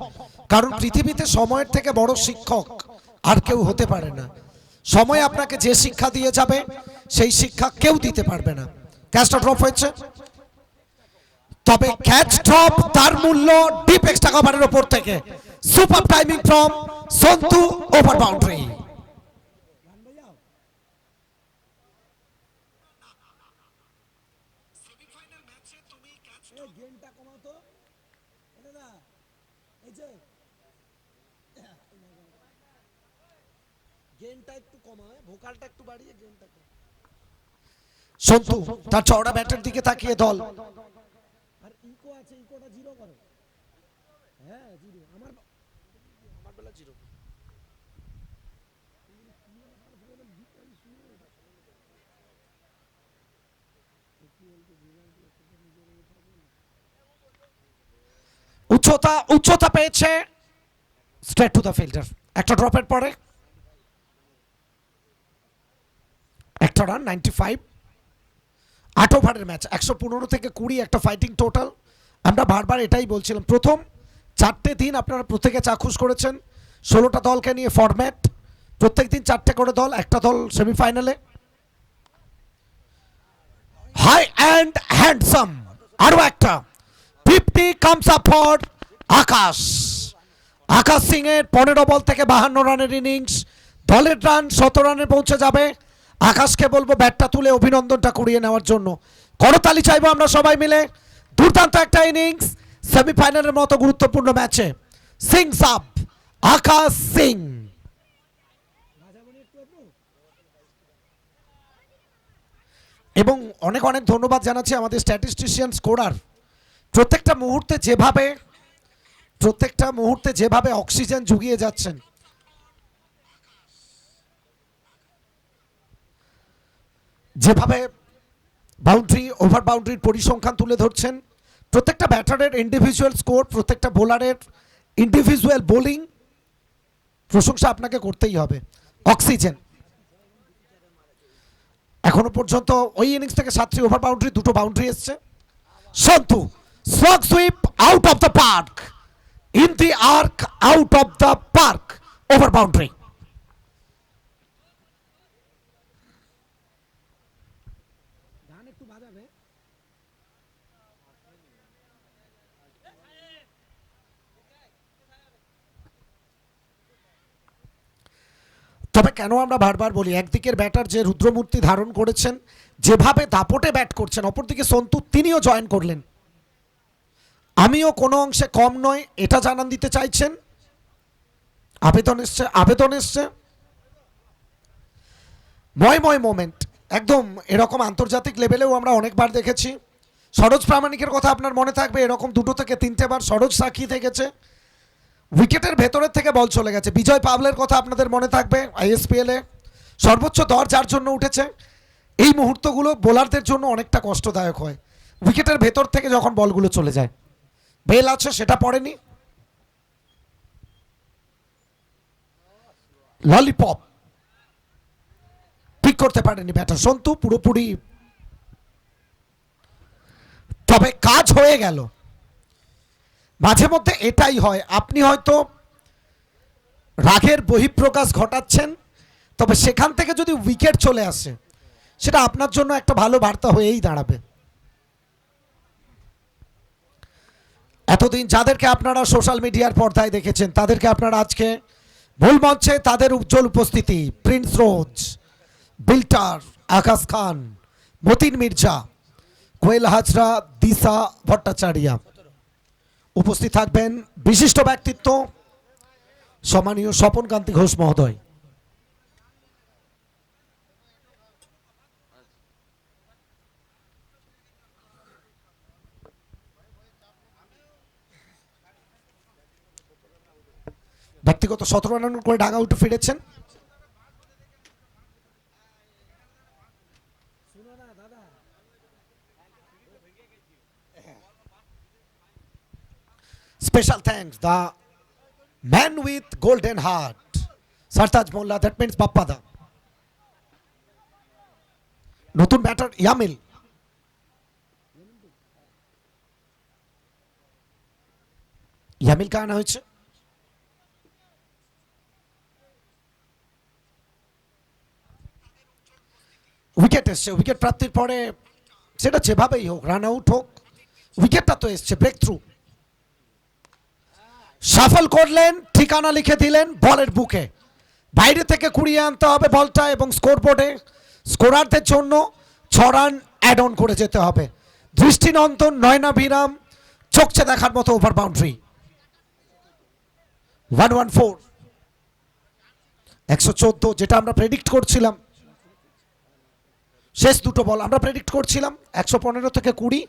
কারণ পৃথিবীতে সময়ের থেকে বড় শিক্ষক আর কেউ হতে পারে না। সময় আপনাকে যে শিক্ষা দিয়ে যাবে সেই শিক্ষা কেউ দিতে পারবে না। ক্যাচটা ড্রপ হয়েছে, তবে ক্যাচ ড্রপ তার মূল্য ডিপ এক্সট্রা কভারের উপর থেকে super timing from Santu over boundary. Santu তার চওড়া ব্যাটের দিকে তাকিয়ে দল উচ্চতা পেয়েছে, স্ট্রেট টু দ্য ফিল্ডার। একটা ড্রপের পরে একটা রান, 95। 8 ওভারের ম্যাচ, 115 থেকে 20 একটা ফাইটিং টোটাল। আমরা বারবার এটাই বলছিলাম, প্রথম 4টে দিন আপনারা প্রত্যেকে চাক্ষুষ করেছেন 16টা দলকে নিয়ে ফরম্যাট, প্রত্যেক দিন 4টে করে দল, একটা দল সেমিফাইনালে। হাই অ্যান্ড হ্যান্ডসাম আরো একটা 50 কামস আপ ফর আকাশ। আকাশ সিং এর 15 বল থেকে 52 রানের ইনিংস, দলের রান 17 রানে পৌঁছে যাবে। আকাশকে বলবো ব্যাটটা তুলে অভিনন্দনটা করিয়ে নেওয়ার জন্য। করতালি চাইবো আমরা সবাই মিলে। দুর্দান্ত একটা ইনিংস সেমিফাইনালের মতো গুরুত্বপূর্ণ ম্যাচে। সিং সাব আকাশ সিং। এবং অনেক অনেক ধন্যবাদ জানাচ্ছি আমাদের স্ট্যাটিস্টিশিয়ান স্কোরার। প্রত্যেকটা মুহূর্তে যেভাবে অক্সিজেন জুগিয়ে যাচ্ছেন। যেভাবে বাউন্ডারি ওভার বাউন্ডারির পরিসংখ্যান তুলে ধরছেন, প্রত্যেকটা ব্যাটারের ইন্ডিভিজুয়াল স্কোর, প্রত্যেকটা বোলারের ইন্ডিভিজুয়াল বোলিং, প্রশংসা আপনাকে করতেই হবে। অক্সিজেন এখনো পর্যন্ত ওই ইনিংস থেকে 7টি ওভার বাউন্ডারি, 2টো বাউন্ডারি এসছে। Santu slog sweep out of the park, in the arc, out of the park, over boundary. তবে কেন আমরা বারবার বলি, একদিকের ব্যাটার যে রুদ্রমূর্তি ধারণ করেছেন, যেভাবে দাপটে ব্যাট করছেন, অপরদিকে সন্তু তিনিও জয়েন করলেন। আমিও কোনো অংশে কম নয় এটা জানান দিতে চাইছেন। আবেদন এসছে ময় মোমেন্ট, একদম এরকম আন্তর্জাতিক লেভেলেও আমরা অনেকবার দেখেছি। সরোজ প্রামাণিকের কথা আপনার মনে থাকবে, এরকম 2 থেকে 3টে বার সরোজ সাক্ষী থেকেছে। উইকেটের ভেতরের থেকে বল চলে গেছে। বিজয় পাভলের কথা আপনাদের মনে থাকবে, আইএসপিএল এ সর্বোচ্চ দর যার জন্য উঠেছে। এই মুহূর্তগুলো বোলারদের জন্য অনেকটা কষ্টদায়ক হয়, উইকেটের ভেতর থেকে যখন বলগুলো চলে যায়। বেল আছে সেটা পড়েনি, ললিপপ ঠিক করতে পারেনি ব্যাটার সন্তু। পুরোপুরি তবে কাজ হয়ে গেল। মাঝে মধ্যে এটাই হয়, আপনি হয়তো রাগের বহিঃপ্রকাশ ঘটাচ্ছেন, তবে সেখান থেকে যদি উইকেট চলে আসে সেটা আপনার জন্য একটা ভালো বার্তা হয়েই দাঁড়াবে। এতদিন যাদেরকে আপনারা সোশ্যাল মিডিয়ার পর্দায় দেখেছেন তাদেরকে আপনারা আজকে মূল মঞ্চে তাদের উজ্জ্বল উপস্থিতি, প্রিন্স রোজ, বিল্টার, আকাশ খান, মতিন মির্জা, কোয়েল হাজরা, দিশা ভট্টাচার্য, উপস্থিত থাকবেন বিশিষ্ট ব্যক্তিত্ব সম্মানীয় স্বপন কান্তি ঘোষ মহোদয়। ব্যক্তিগত 17 রান করে ডাগ আউটে ফিরেছেন। Special thanks the man with golden heart, Sartaj Molla, that means Bappada. নতুন ব্যাটার ইয়ামিল, ইয়ামিলকে আনা হয়েছে। উইকেট এসছে, উইকেট প্রাপ্তির পরে সেটা যেভাবেই হোক, রান আউট হোক, উইকেটটা তো এসছে, ব্রেক থ্রু। সাফল করলেন, ঠিকানা লিখে দিলেন বলের বুকে। বাইরে থেকে কুড়িয়ে আনতে হবে বলটা এবং স্কোরবোর্ডে স্কোরারদের জন্য 6 রান অ্যাড অন করে যেতে হবে। দৃষ্টিনন্দন, নয়নাভিরাম, চোখছে দেখার মতো ওভার বাউন্ডারি। 114, 114 যেটা আমরা প্রেডিক্ট করছিলাম। শেষ দুটো বল আমরা প্রেডিক্ট করছিলাম 115 থেকে 20,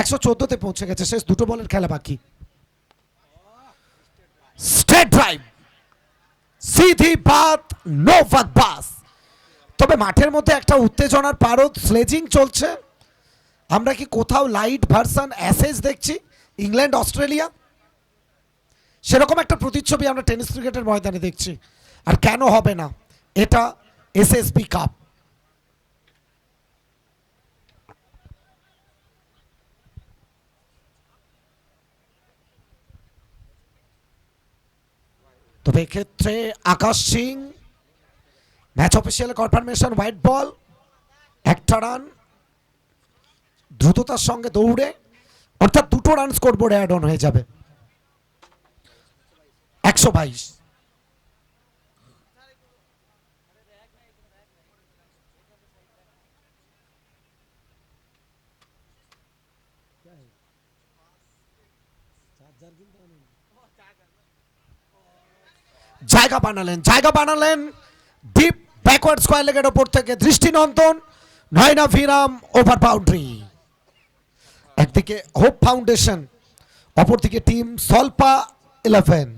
114তে পৌঁছে গেছে। শেষ দুটো বলের খেলা বাকি। Straight drive, Sidhi Baat, no বাস। তবে মাঠের মধ্যে একটা উত্তেজনার পারদ, স্লেজিং চলছে। আমরা কি কোথাও লাইট ভার্সন অ্যাসেজ দেখছি ইংল্যান্ড অস্ট্রেলিয়া? সেরকম একটা প্রতিচ্ছবি আমরা টেনিস ক্রিকেটের ময়দানে দেখছি। আর কেন হবে না, এটা এসএসবি কাপ। তবে এক্ষেত্রে Akash Singh, match official confirmation, white ball, একটা রান দ্রুততার সঙ্গে দৌড়ে, অর্থাৎ 2টো রান স্কোরবোর্ডে অ্যাড অন হয়ে যাবে। 122। জায়গা বানালেন ডিপ ব্যাকওয়ার্ড স্কয়ার লেগের ওপর থেকে দৃষ্টিনন্দন, নয়নাভিরাম, ওভার বাউন্ডারি। একদিকে হোপ ফাউন্ডেশন, অপরদিকে টিম সলপা 11।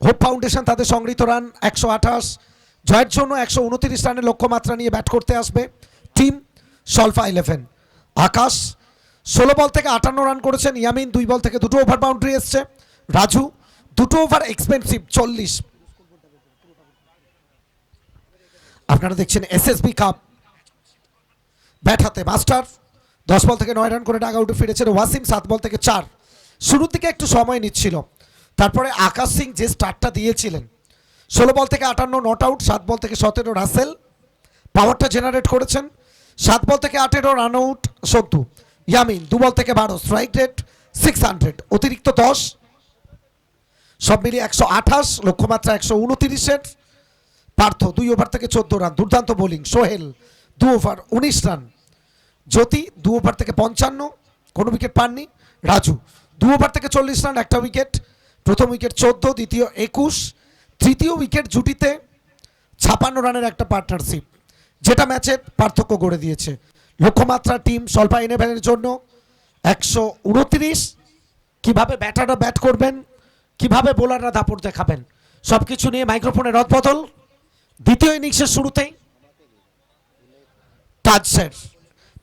হোপ ফাউন্ডেশন তাদের সংগৃহীত রান 128, জয়ের জন্য 129 রানের লক্ষ্যমাত্রা নিয়ে ব্যাট করতে আসবে টিম সলফা 11। আকাশ 16 বল থেকে 58 রান করেছেন। ইয়ামিন 2 বল থেকে 2টো ওভার বাউন্ডারি এসছে। রাজু 2টো ওভার এক্সপেন্সিভ 40। আপনারা দেখছেন এসএসবি কাপ। ব্যাট হাতে মাস্টার 10 বল থেকে 9 রান করে ডাগ আউটে ফিরেছেন। ওয়াসিম 7 বল থেকে 4। শুরুর দিকে একটু সময় নিচ্ছিল, তারপরে আকাশ সিং যে স্টার্টটা দিয়েছিলেন 16 বল থেকে 58 নট আউট, 7 বল থেকে 17 রাসেল পাওয়ারটা জেনারেট করেছেন। 7 বল থেকে 18 রান আউট সন্তু। ইয়ামিন 2 বল থেকে 12, স্ট্রাইক রেট 600, অতিরিক্ত 10, সব মিলিয়ে 128, লক্ষ্যমাত্রা 129-এর। পার্থ 2 ওভার থেকে 14 রান, দুর্দান্ত bowling. Sohel 2 over 19 run. Jyoti 2 over থেকে 55, কোনো উইকেট পাননি। রাজু 2 ওভার থেকে 40 রান, একটা উইকেট। প্রথম উইকেট 14, দ্বিতীয় 21, তৃতীয় উইকেট জুটিতে 56 রানের একটা পার্টনারশিপ, যেটা ম্যাচের পার্থক্য গড়ে দিয়েছে। লক্ষ্যমাত্রা টিম সলফা 11-এর জন্য 129। কিভাবে ব্যাটাররা ব্যাট করবেন, কিভাবে বোলাররা দাপট দেখাবেন, সবকিছু নিয়ে মাইক্রোফোনের রদবদল দ্বিতীয় ইনিংসের শুরুতেই টাচের।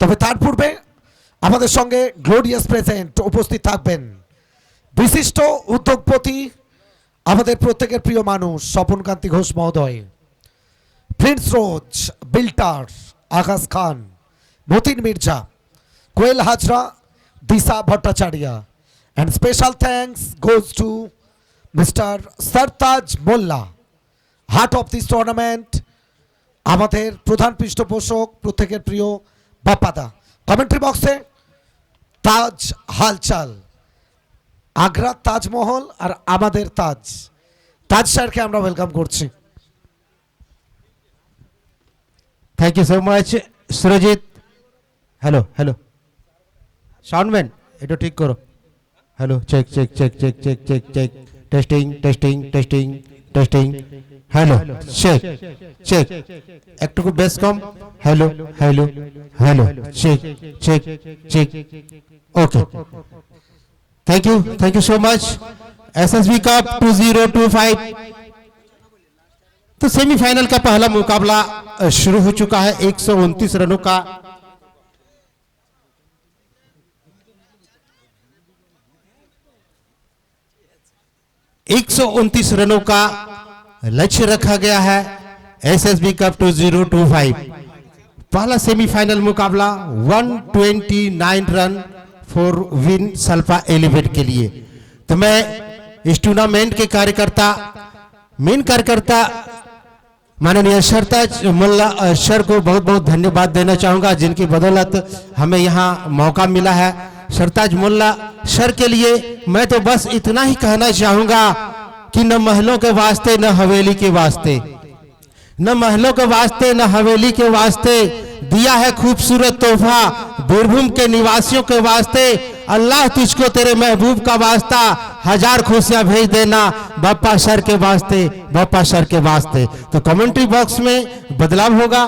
তবে তার পূর্বে আমাদের সঙ্গে গ্লোরিয়াস প্রেজেন্ট উপস্থিত থাকবেন বিশিষ্ট উদ্যোগপতি, আমাদের প্রত্যেকের প্রিয় মানুষ স্বপন কান্তি ঘোষ মহোদয়, প্রিন্স রোজ, বিল্টার, Akash Khan, Matin Mirza, Koel Hajra, Disha Bhattacharya. And special thanks goes to Mr. Sartaj Molla, heart of this tournament. আমাদের প্রধান পৃষ্ঠপোষক প্রত্যেকের প্রিয় বাপ্পাদা। কমেন্ট্রি বক্সে তাজ হালচাল, আগ্রা তাজমহল আর আমাদের তাজ, তাজ স্যারকে আমরা ওয়েলকাম করছি। Thank you so much Surjit. Hello hello soundman এটা ঠিক করো। Hello check check check check check check check testing testing testing testing hello check check একটুকু বেস কম। Hello hello hello check check check okay thank you so much. SSB cup 2025 तो semifinal का पहला मुकाबला शुरू हो चुका है। 129 रनों का रनों का लक्ष्य रखा गया है। एसएसबी कप 2025 पहला सेमीफाइनल मुकाबला 129 रन फॉर विन सल्फा एलिवेट के लिए। तो मैं इस टूर्नामेंट के मेन कार्यकर्ता माननीय सरताज मोल्ला सर को बहुत बहुत धन्यवाद देना चाहूँगा, जिनकी बदौलत हमें यहाँ मौका मिला है। सरताज मोल्ला सर के लिए मैं तो बस इतना ही कहना चाहूँगा कि न महलों के वास्ते न हवेली के वास्ते, न महलों के वास्ते न हवेली के वास्ते दिया है खूबसूरत तोहफा बीरभूम के निवासियों के वास्ते। अल्लाह तुझको तेरे महबूब का वास्ता, 1000 खुशियां भेज देना बापा सर के वास्ते, बापा सर के वास्ते। तो कमेंट्री बॉक्स में बदलाव होगा।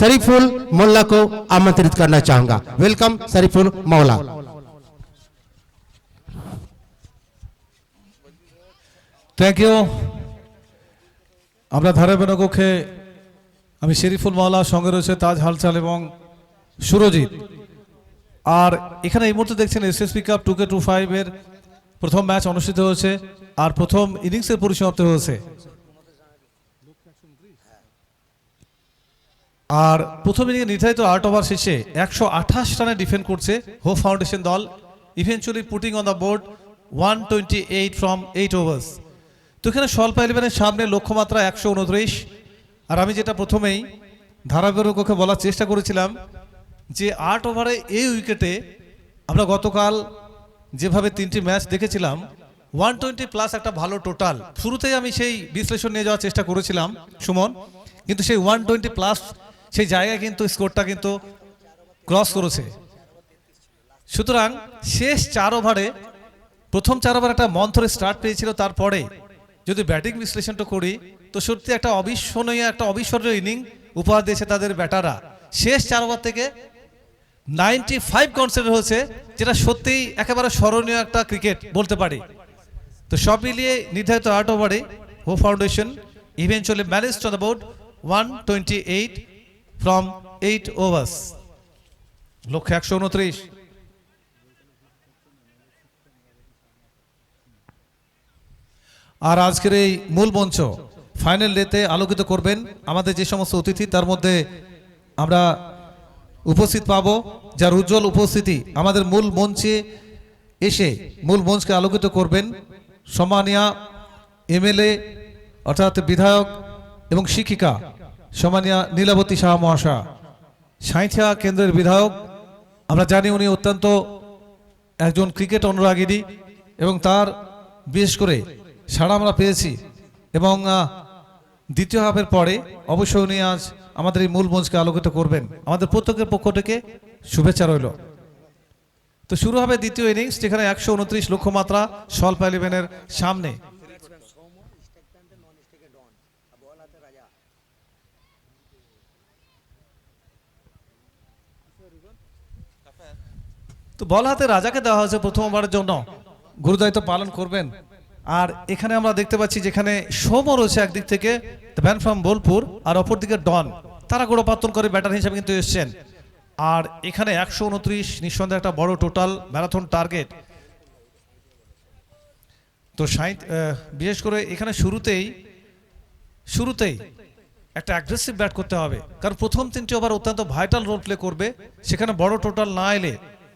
शरीफुल मोल्ला को आमंत्रित करना चाहूंगा। Welcome Shariful Maula. Thank you. আমরা ধারাবাহিক কক্ষে আমি শরীফুল মাওলা, সঙ্গে রয়েছে তাজ হালচাল এবং সুরজিৎ। আর এখানে এই মুহূর্তে দেখছেন এসএসপি কাপ 2K25 এর প্রথম ম্যাচ অনুষ্ঠিত হয়েছে আর প্রথম ইনিংসের পরিসমাপ্তি হয়েছে। আর প্রথম ইনিংসে নির্ধারিত 8 ওভার শেষে 128 রানে ডিফেন্ড করছে হোপ ফাউন্ডেশন দল, eventually putting on the board 128 from 8 ওভার্স। তো এখানে স্বল্প ইলেভেনের সামনে লক্ষ্যমাত্রা 129। আর আমি যেটা প্রথমেই ধারাবাহিককে বলার চেষ্টা করেছিলাম যে 8 ওভারে এই উইকেটে আমরা গতকাল যেভাবে 3টি ম্যাচ দেখেছিলাম 120 প্লাস একটা ভালো টোটাল। শুরুতেই আমি সেই বিশ্লেষণ নিয়ে যাওয়ার চেষ্টা করেছিলাম সুমন, কিন্তু সেই 120 প্লাস সেই জায়গায় কিন্তু স্কোরটা কিন্তু ক্রস করেছে। সুতরাং শেষ 4 ওভারে, প্রথম 4 ওভার একটা মন্থর স্টার্ট পেয়েছিল, তারপরে যদি ব্যাটিং বিশ্লেষণটা করি তো সত্যি একটা অবিস্মরণীয় ইনিং উপহার দিয়েছে তাদের ব্যাটাররা। শেষ 4 ওভার থেকে 95 কনসিডার হয়েছে, যেটা সত্যিই একেবারে স্মরণীয় একটা ক্রিকেট বলতে পারি। তো সব মিলিয়ে নির্ধারিত 8 ওভারে hope foundation eventually managed on the board 128 from 8 ওভার্স, লক্ষ্য 129। আর আজকের এই মূল মঞ্চ ফাইনাল ডেতে আলোকিত করবেন আমাদের যে সমস্ত অতিথি, তার মধ্যে আমরা উপস্থিত পাবো যার উজ্জ্বল উপস্থিতি আমাদের মূল মঞ্চে এসে মূল মঞ্চকে আলোকিত করবেন সম্মানীয় এমএলএ অর্থাৎ বিধায়ক এবং শিক্ষিকা সম্মানীয় নীলাবতী শাহ মহাশয়া, সাঁইথিয়া কেন্দ্রের বিধায়ক। আমরা জানি উনি অত্যন্ত একজন ক্রিকেট অনুরাগিনী এবং তার বিশেষ করে সাড়া আমরা পেয়েছি। এবং দ্বিতীয় হাফের পরে অবশ্যই উনি আজ আমাদের এই মূল মঞ্চকে আলোকিত করবেন। আমাদের প্রত্যেকের পক্ষ থেকে শুভেচ্ছা রইল। তো শুরু হবে দ্বিতীয় ইনিংস, যেখানে 129 লক্ষ্যমাত্রা স্বল্প ইলেভেনের সামনে। তো বল হাতে রাজাকে দেওয়া হয়েছে প্রথমবারের জন্য, গুরুদায়িত্ব পালন করবেন। আর এখানে আমরা দেখতে পাচ্ছি যেখানে সোমো রয়েছে একদিক থেকে দ্য ম্যান ফ্রম বোলপুর, আর অপরদিকে ডন, তারা গোড়াপত্তন করে ব্যাটার হিসেবে কিন্তু এসছেন। আর এখানে 129 নিঃসন্দেহে একটা বড় টোটাল ম্যারাথন টার্গেট। তো বিশেষ করে এখানে শুরুতেই একটা অ্যাগ্রেসিভ ব্যাট করতে হবে, কারণ প্রথম 3টি ওভার অত্যন্ত ভাইটাল রোল প্লে করবে। সেখানে বড় টোটাল না এলে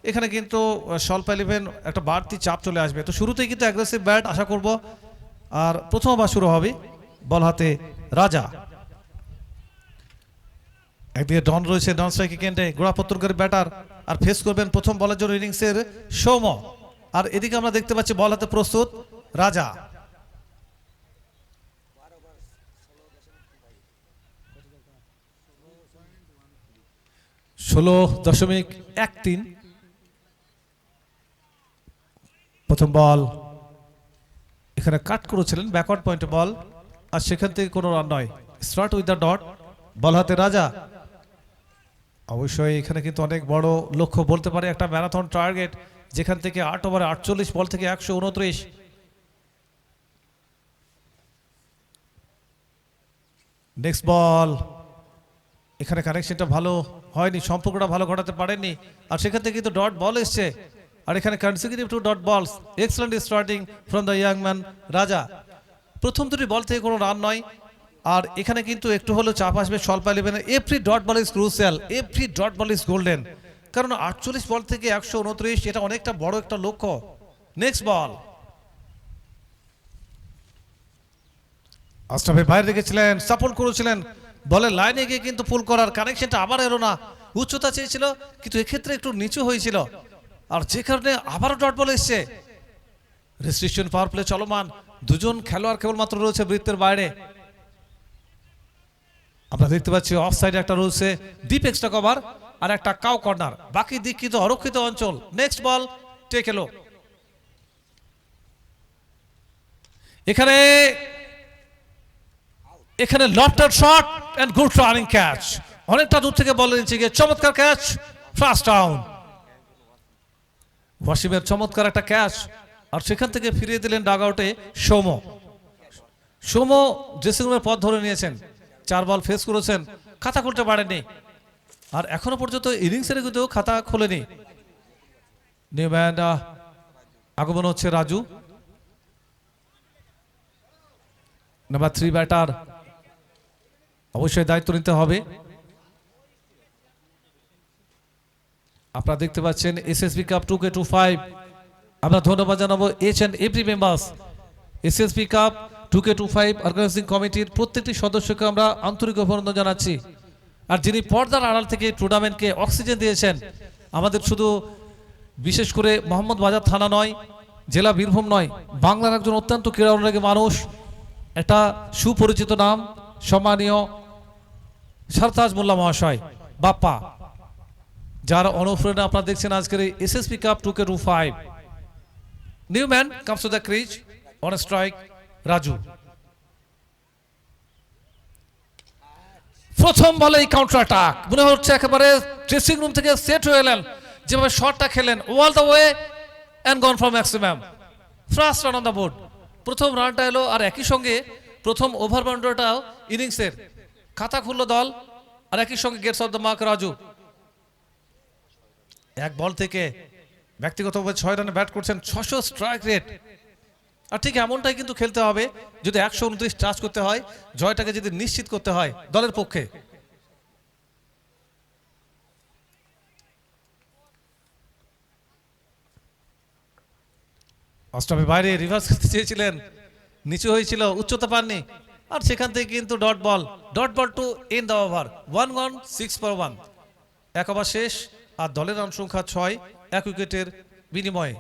এখানে কিন্তু স্বল্প 11 একটা বাড়তি চাপ চলে আসবে। তো শুরুতেই কিন্তু অ্যাগ্রেসিভ ব্যাট আশা করব। আর প্রথম ওভার শুরু হবে, বল হাতে রাজা। একদিকে ডন রয়েছে, ডন স্ট্রাইকে কেন্দ্রে গোড়াপত্তরকারী ব্যাটার, আর ফেস করবেন প্রথম বলের জন্য ইনিংসের সৌম। আর এদিকে আমরা দেখতে পাচ্ছি বল হাতে প্রস্তুত রাজা। (16.13) প্রথম বল এখানে কাট করেছিলেন, ব্যাকওয়ার্ড পয়েন্টে বল, আর সেখান থেকে কোনো রান নয়। স্টার্ট উইথ দ্য ডট, বল হাতে রাজা। অবশ্যই এখানে কিন্তু অনেক বড় লক্ষ্য বলতে পারে, একটা ম্যারাথন টার্গেট, যেখান থেকে 8 ওভারে 48 বল থেকে 129। নেক্সট বল, এখানে কানেকশনটা ভালো হয়নি, সম্পর্কটা ভালো ঘটাতে পারেননি, আর সেখান থেকে কিন্তু ডট বল এসছে। আর এখানে কনসিকিউটিভ 2 ডট বলস, excellent starting from the young man রাজা। প্রথম দুটি বল থেকে কোনো রান নয়, আর এখানে কিন্তু একটু হলেও চাপ আসবে স্বল্প 11। Every dot ball is crucial, every dot ball is golden, কারণ 48 বল থেকে 129 এটা অনেকটা বড় একটা লক্ষ্য। নেক্সট বল, আশরাফে বাইরে রেখেছিলেন, সাপোর্ট করেছিলেন, বলের লাইনে গিয়ে কিন্তু পুল করার কানেকশনটা আবার এলো না। উচ্চতা চেয়েছিল কিন্তু এক্ষেত্রে একটু নিচু হয়েছিল, আর যে কারণে আবারও ডট বল এসছে। রেস্ট্রিকশন পাওয়ার প্লে চলমান, দুজন খেলোয়াড় কেবলমাত্র রয়েছে বৃত্তের বাইরে। আমরা দেখতে পাচ্ছি অফ সাইডে একটা রয়েছে ডিপ এক্সট্রা কভার আর একটা কাউ কর্নার, বাকি দিক কিন্তু অরক্ষিত অঞ্চল। নেক্সট বল টেক এলো, এখানে এখানে lofted shot and good running catch, অনেকটা দূর থেকে বল নিচে গিয়ে চমৎকার ক্যাচ, ফার্স্ট ডাউন। ওয়াসিমের চমৎকার একটা ক্যাচ, আর সেখান থেকে ফিরিয়ে দিলেন ডাগ আউটে সৌম। সৌম ড্রেসিং রুমের পথ ধরে নিয়েছেন, 4 বল ফেস করেছেন, খাতা খুলতে পারেননি, আর এখনো পর্যন্ত ইনিংসের কিন্তু খাতা খোলেনি। নিউ ম্যান আগমন হচ্ছে রাজু, নাম্বার 3 ব্যাটার, অবশ্যই দায়িত্ব নিতে হবে। আপনারা দেখতে পাচ্ছেন এসএসবি কাপ 2K25। আমরা ধন্যবাদ জানাবো H and every members. SSB cup 2K25 organizing কমিটির প্রত্যেকটি সদস্যকে আমরা আন্তরিক অভিনন্দন জানাচ্ছি। আর যিনি পর্দার আড়াল থেকে টুর্নামেন্টকে অক্সিজেন দিয়েছেন, আমাদের শুধু বিশেষ করে মোহাম্মদ বাজার থানা নয়, জেলা বীরভূম নয়, বাংলার একজন অত্যন্ত ক্রীড়া অনুরাগী মানুষ, একটা সুপরিচিত নাম, সম্মানীয় সারতাজ মোল্লা মহাশয় বাপ্পা, যার অনুপ্রেরণা আপনারা দেখছেন আজকের এই SSB cup 2K25। New man comes to the crease, on strike Raju. প্রথম বলে কাউন্টার অ্যাটাক, মনে হচ্ছে একেবারে ড্রেসিং রুম থেকে সেট হয়ে এলেন, যেভাবে শটটা খেলেন all the way and gone for maximum. First run on the board, প্রথম রানটা এলো, আর একই সঙ্গে প্রথম ওভার বাউন্ডারিটাও ইনিংসের খাতা খুলল দল, আর একই সঙ্গে gets off the mark Raju. এক বল থেকে ব্যক্তিগতভাবে 6 রানে ব্যাট করছেন, 600 স্ট্রাইক রেট, আর ঠিক এমনটাই কিন্তু খেলতে হবে যদি 129 টাচ করতে হয়, জয়টাকে যদি নিশ্চিত করতে হয় দলের পক্ষে। অস্ট্রেলিয়ার বাইরে রিভার্স করতে চেয়েছিলেন, নিচু হয়েছিল, উচ্চতা পাননি, আর সেখান থেকে কিন্তু dot ball to end the over. 1 gone 6 for 1, 1 over শেষ, আর দলের রান সংখ্যা 6, 1 উইকেটের বিনিময়ে।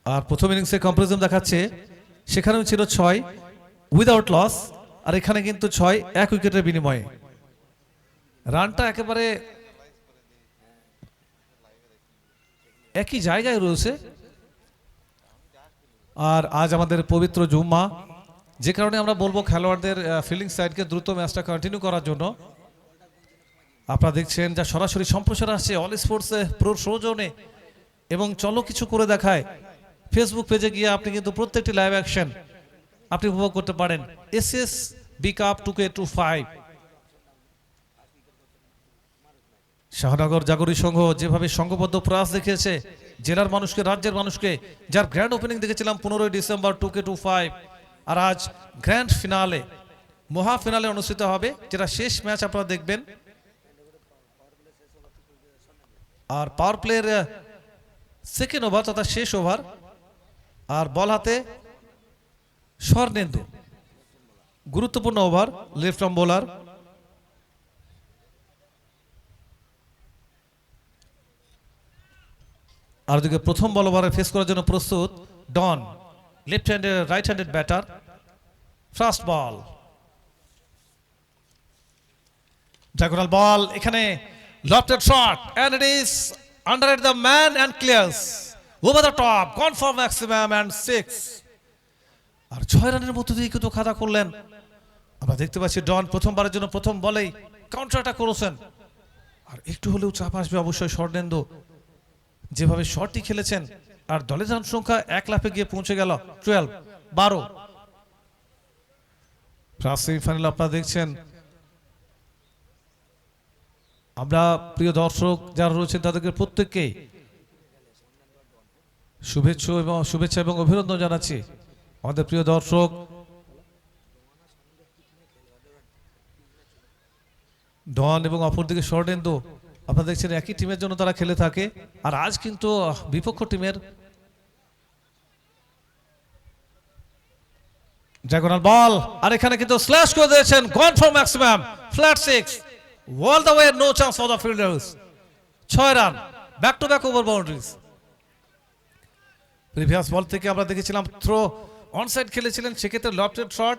আর প্রথম ইনিংসে কম্পারিজন দেখাচ্ছে, সেখানেও ছিল 6 উইদাউট লস, আর এখানে কিন্তু 6, 1 উইকেটের বিনিময়ে। রানটা একেবারে একই জায়গায় রয়েছে। আর আজ আমাদের পবিত্র জুম্মা, যে কারণে আমরা বলবো খেলোয়াড়দের ফিল্ডিং সাইডকে দ্রুত ম্যাচটা কন্টিনিউ করার জন্য। আপনারা দেখছেন যা সরাসরি সম্প্রচার আসছে অল স্পোর্টস প্রোর সৌজন্যে, এবং চলো কিছু করে দেখায় ফেসবুক পেজে গিয়ে আপনি কিন্তু প্রত্যেকটি লাইভ অ্যাকশন আপনি উপভোগ করতে পারেন। SSB cup 2K25। শাহনগর জাগরী সংঘ যেভাবে সংঘবদ্ধ প্রয়াস দেখিয়েছে জেলার মানুষকে, রাজ্যের মানুষকে, যার গ্র্যান্ড ওপেনিং দেখেছিলাম 15 ডিসেম্বর 2K25, আর আজ গ্র্যান্ড ফিনালে, মহা ফিনালে অনুষ্ঠিত হবে, যেটা শেষ ম্যাচ আপনারা দেখবেন। আর পাওয়ার প্লের সেকেন্ড ওভার তথা শেষ ওভার, আর বল হাতে স্বর্ণেন্দু। গুরুত্বপূর্ণ ওভার, লেফট আর্ম বোলার। আর ওদিকে প্রথম বল ওভারে ফেস করার জন্য প্রস্তুত Don, left handed right handed batter. First ball, diagonal ball, এখানে lofted shot and it is under the man and clears over the top, gone for maximum and 6। আর 6 রানের মধ্য দিয়ে কিন্তু খাতা করলেন। আমরা দেখতে পাচ্ছি ডন প্রথমবারের জন্য প্রথম বলেই কাউন্টার অ্যাটাক করেছেন। আর একটু হলেও চাপ আসবে অবশ্যই স্বর্ণেন্দু, যেভাবে শটটি খেলেছেন। আর দলের রান সংখ্যা 1 লাফে গিয়ে পৌঁছে গেল 12। ফার্স্ট সেমিফাইনাল আপনারা দেখছেন। আমরা প্রিয় দর্শক যারা রয়েছেন তাদেরকে প্রত্যেককেই শুভেচ্ছা এবং অভিনন্দন জানাচ্ছি। আমাদের প্রিয় দর্শক ডন এবং অপরদিকে স্বর্ণেন্দু, আপনারা দেখছেন একই টিমের জন্য তারা খেলে থাকে। আর আজ কিন্তু বিপক্ষ টিমের ডায়াগোনাল বল, আর এখানে কিন্তু স্ল্যাশ করে দিয়েছেন, গন for maximum, flat 6, all the way, no chance for the fielders। 6 run, back to back over boundaries. Previous ball থেকে আমরা দেখেছিলাম থ্রো অনসাইড খেলেছিলেন, সেক্ষেত্রে লফটেড শট।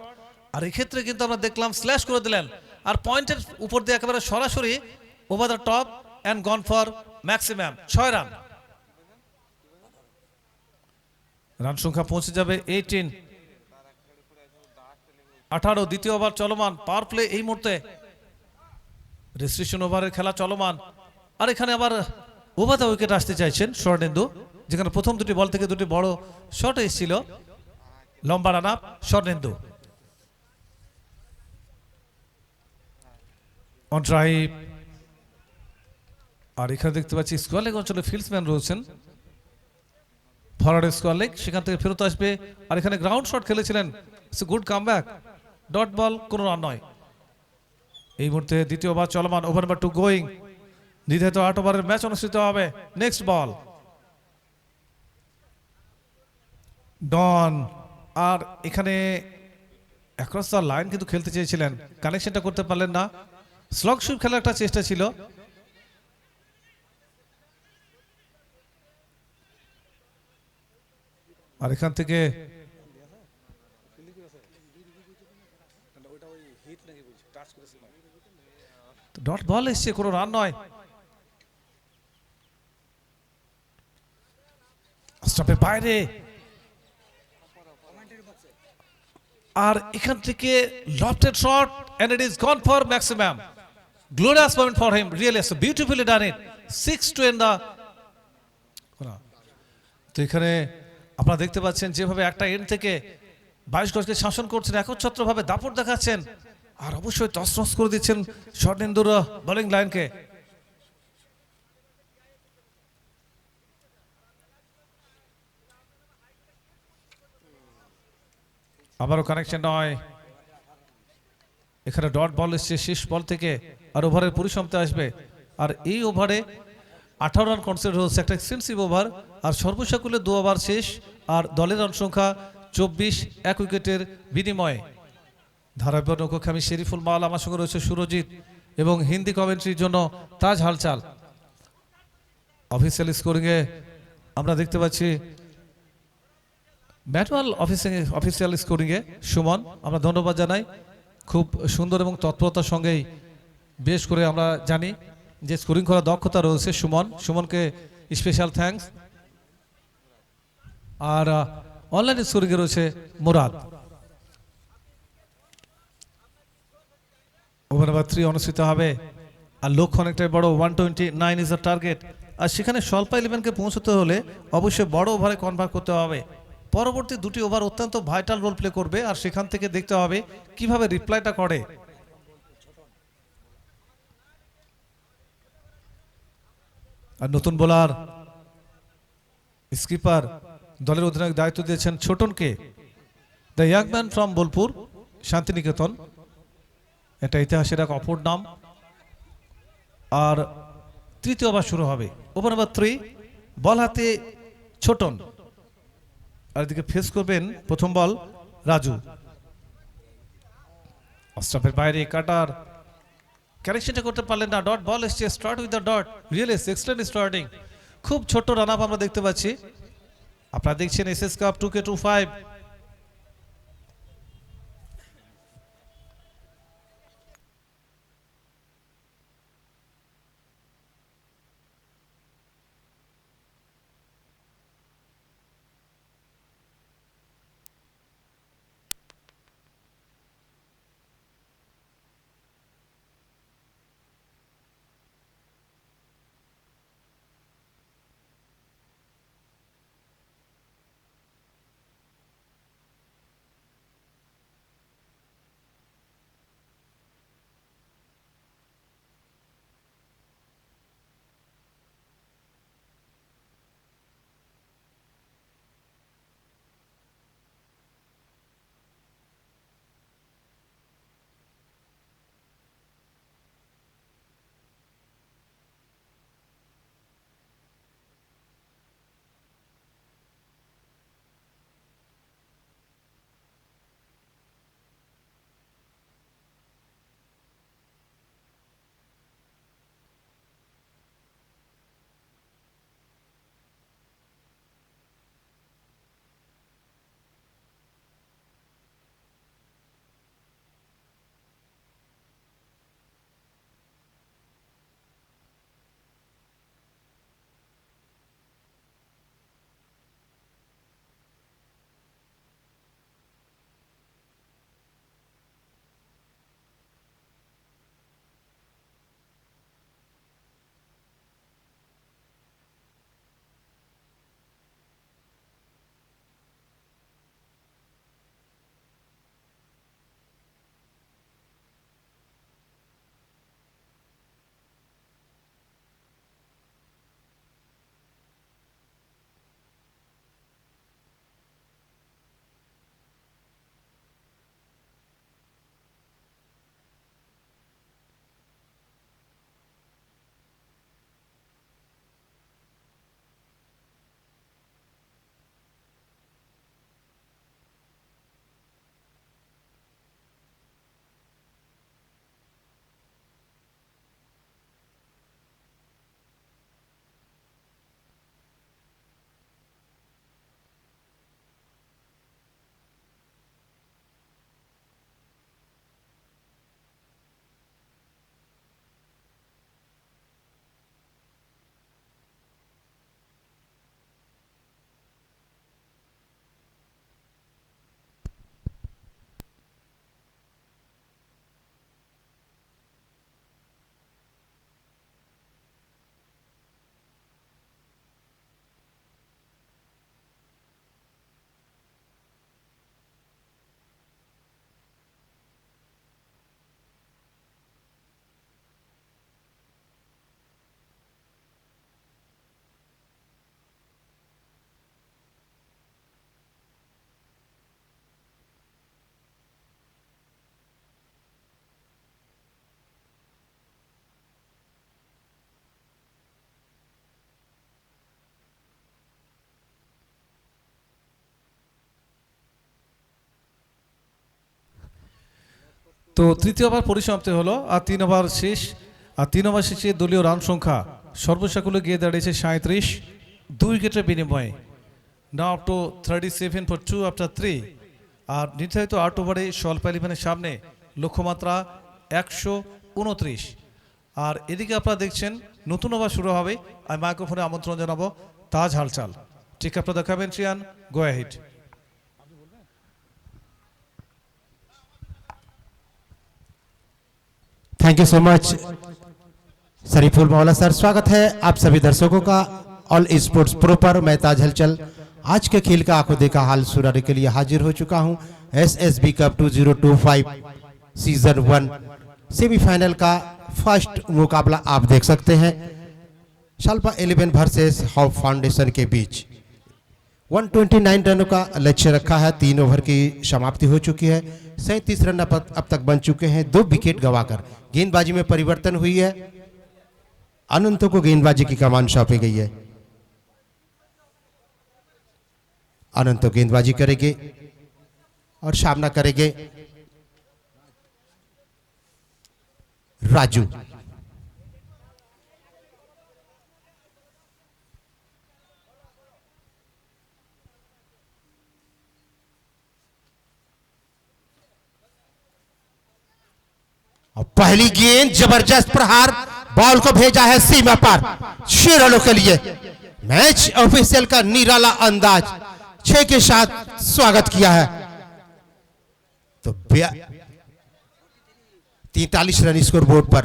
আর এক্ষেত্রে কিন্তু আমরা দেখলাম স্ল্যাশ করে দিলেন, আর পয়েন্টের উপর দিয়ে একেবারে সরাসরি over the top and gone for maximum. 6 run, run সংখ্যা পৌঁছে যাবে 18। 18, দ্বিতীয় ওভার চলমান, পাওয়ার প্লে এই মুহূর্তে রেস্ট্রিকশন ওভারের খেলা চলমান। আর এখানে আবার ওভার দ্য উইকেট আসতে চাইছেন স্বর্ণেন্দু, যেখানে প্রথম দুটি বল থেকে দুটি বড় শট এসেছিল। লম্বা run up Swarnendu, on drive. আর এখানে দেখতে পাচ্ছি স্কোয়ার লেগ অঞ্চলে ফিল্ডসম্যান রয়েছেন, ফরওয়ার্ড স্কোয়ার লেগ, সেখান থেকে ফেরত আসবে। আর এখানে গ্রাউন্ড শট খেলেছিলেন, it's a good comeback, dot ball, কোনো রান নয়। এই মুহূর্তে দ্বিতীয় ওভার চলমান, ওভার নাম্বার 2 গোয়িং। নির্ধারিত 8 ওভারের ম্যাচ অনুষ্ঠিত হবে। নেক্সট বল, ডন। আর এখানে অ্যাক্রস দ্য লাইন কিন্তু খেলতে চেয়েছিলেন, কানেকশনটা করতে পারলেন না। স্লগ সুইপ খেলার একটা চেষ্টা ছিল। আর এখান থেকে ডট বল এসছে, কোনো রান নয়। স্টপের বাইরে, আর এখান থেকে lofted shot and it is gone for maximum. Glorious moment for him, really so beautifully done it. 6 to end the। তো এখানে আপনারা দেখতে পাচ্ছেন যেভাবে একটা এন্ড থেকে 22 গজকে শাসন করছেন, একচ্ছত্রভাবে দাপট দেখাচ্ছেন, আর অবশ্যই তছনছ করে দিচ্ছেন স্বর্ণেন্দুর বোলিং লাইনকে। আবারও কানেকশন নয়, এখানে ডট বল এসছে শেষ বল থেকে, আর ওভারের পরিসমাপ্তি আসবে। আর এই ওভারে 18 রান কনসিডার হচ্ছে একটা এক্সটেন্সিভ ওভার। আর সর্বসাকুল্যে 2 ওভার শেষ, আর দলের রান সংখ্যা 24, 1 উইকেটের বিনিময়ে। ধারাবাহিক নৌকক্ষে আমি শেরিফুল মাল, আমার সঙ্গে রয়েছে সুরজিৎ, এবং হিন্দি কমেন্ট্রির জন্য তাজ হালচাল। অফিসিয়াল স্কোরিংয়ে আমরা দেখতে পাচ্ছি ম্যানুয়াল অফিসিয়াল স্কোরিংয়ে সুমন, আমরা ধন্যবাদ জানাই। খুব সুন্দর এবং তৎপরতার সঙ্গেই বেশ করে আমরা জানি যে স্কোরিং করার দক্ষতা রয়েছে সুমনকে স্পেশাল থ্যাঙ্কস। আর অনলাইন স্কোরিংয়ে রয়েছে মুরাদ। ওভার নাম্বার 3 অনুষ্ঠিত হবে, আর লক্ষ্য অনেকটাই বড়, 129 ইজ দ্য টার্গেট। আর সেখানে স্বল্প 11কে পৌঁছতে হলে অবশ্যই বড় ওভারে কনভার্ট করতে হবে। পরবর্তী 2টি ওভার অত্যন্ত ভাইটাল রোল প্লে করবে, আর সেখান থেকে দেখতে হবে কিভাবে রিপ্লাইটা করে। আর নতুন বোলার স্কিপার দলের অধিনায়ক দায়িত্ব দিয়েছেন ছোটনকে, the young man from Bolpur Shantiniketan, এটা ইতিহাসের এক অপর নাম। আর তৃতীয় ওভার শুরু হবে। ওভার নাম্বার 3, বল হাতে ছোটন, আর এদিকে ফেস করবেন প্রথম বল রাজু। স্টাম্পের বাইরে কাটার, কারেকশনটা করতে পারলেন না, ডট বল এসছে। Start with the dot, really excellent starting. খুব ছোট রান আপ আমরা দেখতে পাচ্ছি। আপনারা দেখছেন এসএস কাপ 2K25। তো তৃতীয় ওভার পরিসমাপ্তি হলো, আর 3 ওভার শেষ। আর 3 ওভার শেষে দলীয় রান সংখ্যা সর্বসাকুল্যে গিয়ে দাঁড়িয়েছে 37, 2 উইকেটের বিনিময়ে। নাও আপ টু 37 ফর 2 আফটার 3। আর নির্ধারিত 8 ওভারে স্বল্প ইলেভেনের সামনে লক্ষ্যমাত্রা 129। আর এদিকে আপনারা দেখছেন নতুন ওভার শুরু হবে। আমি মাইক্রোফোনে আমন্ত্রণ জানাবো তাজ হালচাল। ঠিক আপনারা দেখাবেন ট্রিয়ান, go ahead. Thank you so much Shariful Maula sir. स्वागत है आप सभी दर्शकों का ऑल स्पोर्ट्स प्रो पर। मैं ताज हलचल आज के खेल का आंखों देखा हाल सुनाने के लिए हाजिर हो चुका हूं। एसएसबी कप 2025 सीजन 1 सेमीफाइनल का फर्स्ट मुकाबला आप देख सकते हैं। शाल्पा 11 वर्सेस हाउ फाउंडेशन के बीच 129 रनों का लक्ष्य रखा है। 3 ओवर की समाप्ति हो चुकी है। 37 रन अब तक बन चुके हैं, 2 विकेट गंवाकर। गेंदबाजी में परिवर्तन हुई है। अनंतों को गेंदबाजी की कमान सौंपी गई है। अनंतो गेंदबाजी करेंगे और सामना करेंगे राजू। और पहली गेंद जबरदस्त प्रहार, बॉल को भेजा है सीमा पार 6 रनों के लिए। मैच ऑफिशियल का निराला अंदाज 6 के साथ स्वागत किया है। तो 43 रन स्कोर बोर्ड पर।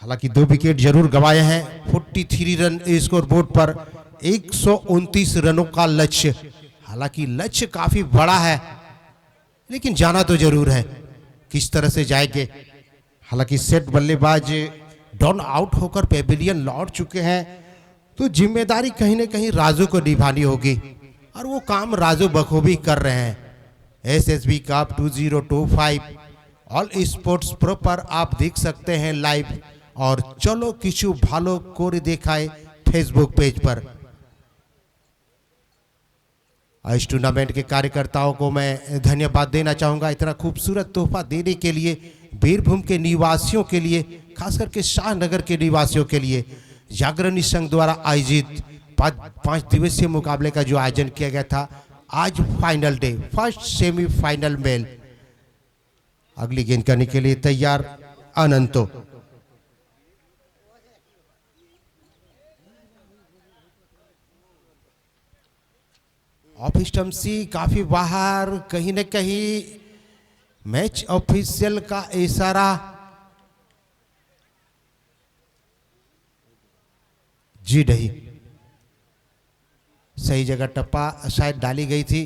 हालांकि 2 विकेट जरूर गंवाए हैं। 43 रन स्कोर बोर्ड पर 129 रनों का लक्ष्य। हालांकि लक्ष्य काफी बड़ा है, लेकिन जाना तो जरूर है। किस तरह से जाएंगे? हालांकि सेट बल्लेबाज डॉन आउट होकर पेविलियन लौट चुके हैं, तो जिम्मेदारी कहीं ना कहीं राजू को निभानी होगी और वो काम राजू बखूबी कर रहे हैं। SSB cup 2025 all sports pro पर आप देख सकते हैं लाइव, और चलो किचु भालो कोरे देखाए फेसबुक पेज पर। इस टूर्नामेंट के कार्यकर्ताओं को मैं धन्यवाद देना चाहूंगा, इतना खूबसूरत तोहफा देने के लिए। बीरभूम के निवासियों के लिए, खास करके शाहनगर के निवासियों के लिए जागरणी संघ द्वारा आयोजित 5 दिवसीय मुकाबले का जो आयोजन किया गया था, आज final day, first semifinal male. अगली गेंद करने के लिए तैयार अनंतो। ऑफ स्टंप सी काफी बाहर, कहीं न कहीं मैच ऑफिशियल का इशारा। जी नहीं, सही जगह टप्पा शायद डाली गई थी,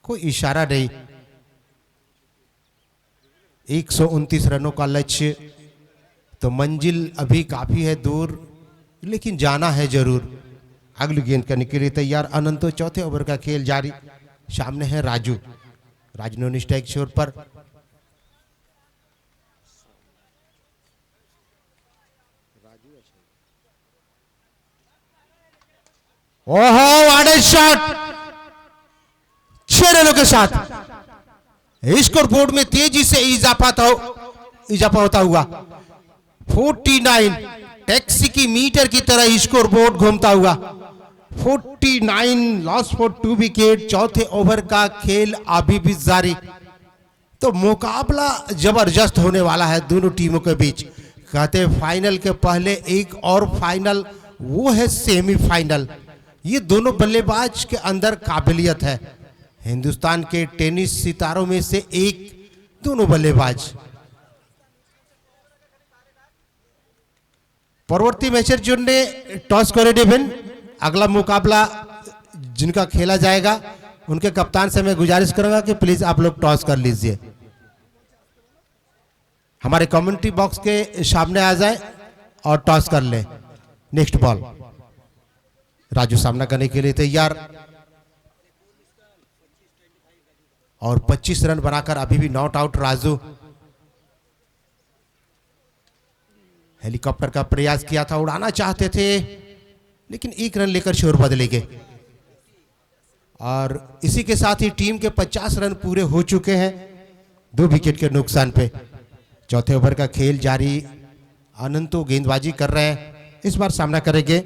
कोई इशारा नहीं। 129 रनों का लक्ष्य, तो मंजिल अभी काफी है दूर, लेकिन जाना है जरूर। अगली गेंद करने के लिए तैयार अनंतो। चौथे ओवर का खेल जारी। सामने है राजू। राजू नॉन स्ट्राइक छोर पर। ओहो, व्हाट अ शॉट! 6 रनों के साथ स्कोर बोर्ड में तेजी से इजाफा होता हुआ 49 टैक्सी की मीटर की तरह स्कोर बोर्ड घूमता हुआ 49 लॉस फॉर 2 विकेट। चौथे ओवर का खेल अभी भी जारी। तो मुकाबला जबरदस्त होने वाला है दोनों टीमों के बीच। कहते फाइनल के पहले एक और फाइनल, वो है सेमीफाइनल। ये दोनों बल्लेबाज के अंदर काबिलियत है। हिंदुस्तान के टेनिस सितारों में से एक दोनों बल्लेबाज। পরবর্তী ম্যাচের জন্য টস করে নেবেন। अगला मुकाबला जिनका खेला जाएगा, उनके कप्तान से मैं गुजारिश करूंगा कि प्लीज आप लोग टॉस कर लीजिए। हमारे कमेंट्री बॉक्स के सामने आ जाए और टॉस कर ले। Next ball. राजू सामना करने के लिए तैयार, और 25 रन बनाकर अभी भी नॉट आउट राजू। हेलीकॉप्टर का प्रयास किया था, उड़ाना चाहते थे, लेकिन 1 रन लेकर छोर बदलेंगे। और इसी के साथ ही टीम के 50 रन पूरे हो चुके हैं 2 विकेट के नुकसान पे। चौथे ओवर का खेल जारी। अनंतो गेंदबाजी कर रहे हैं। इस बार सामना करेंगे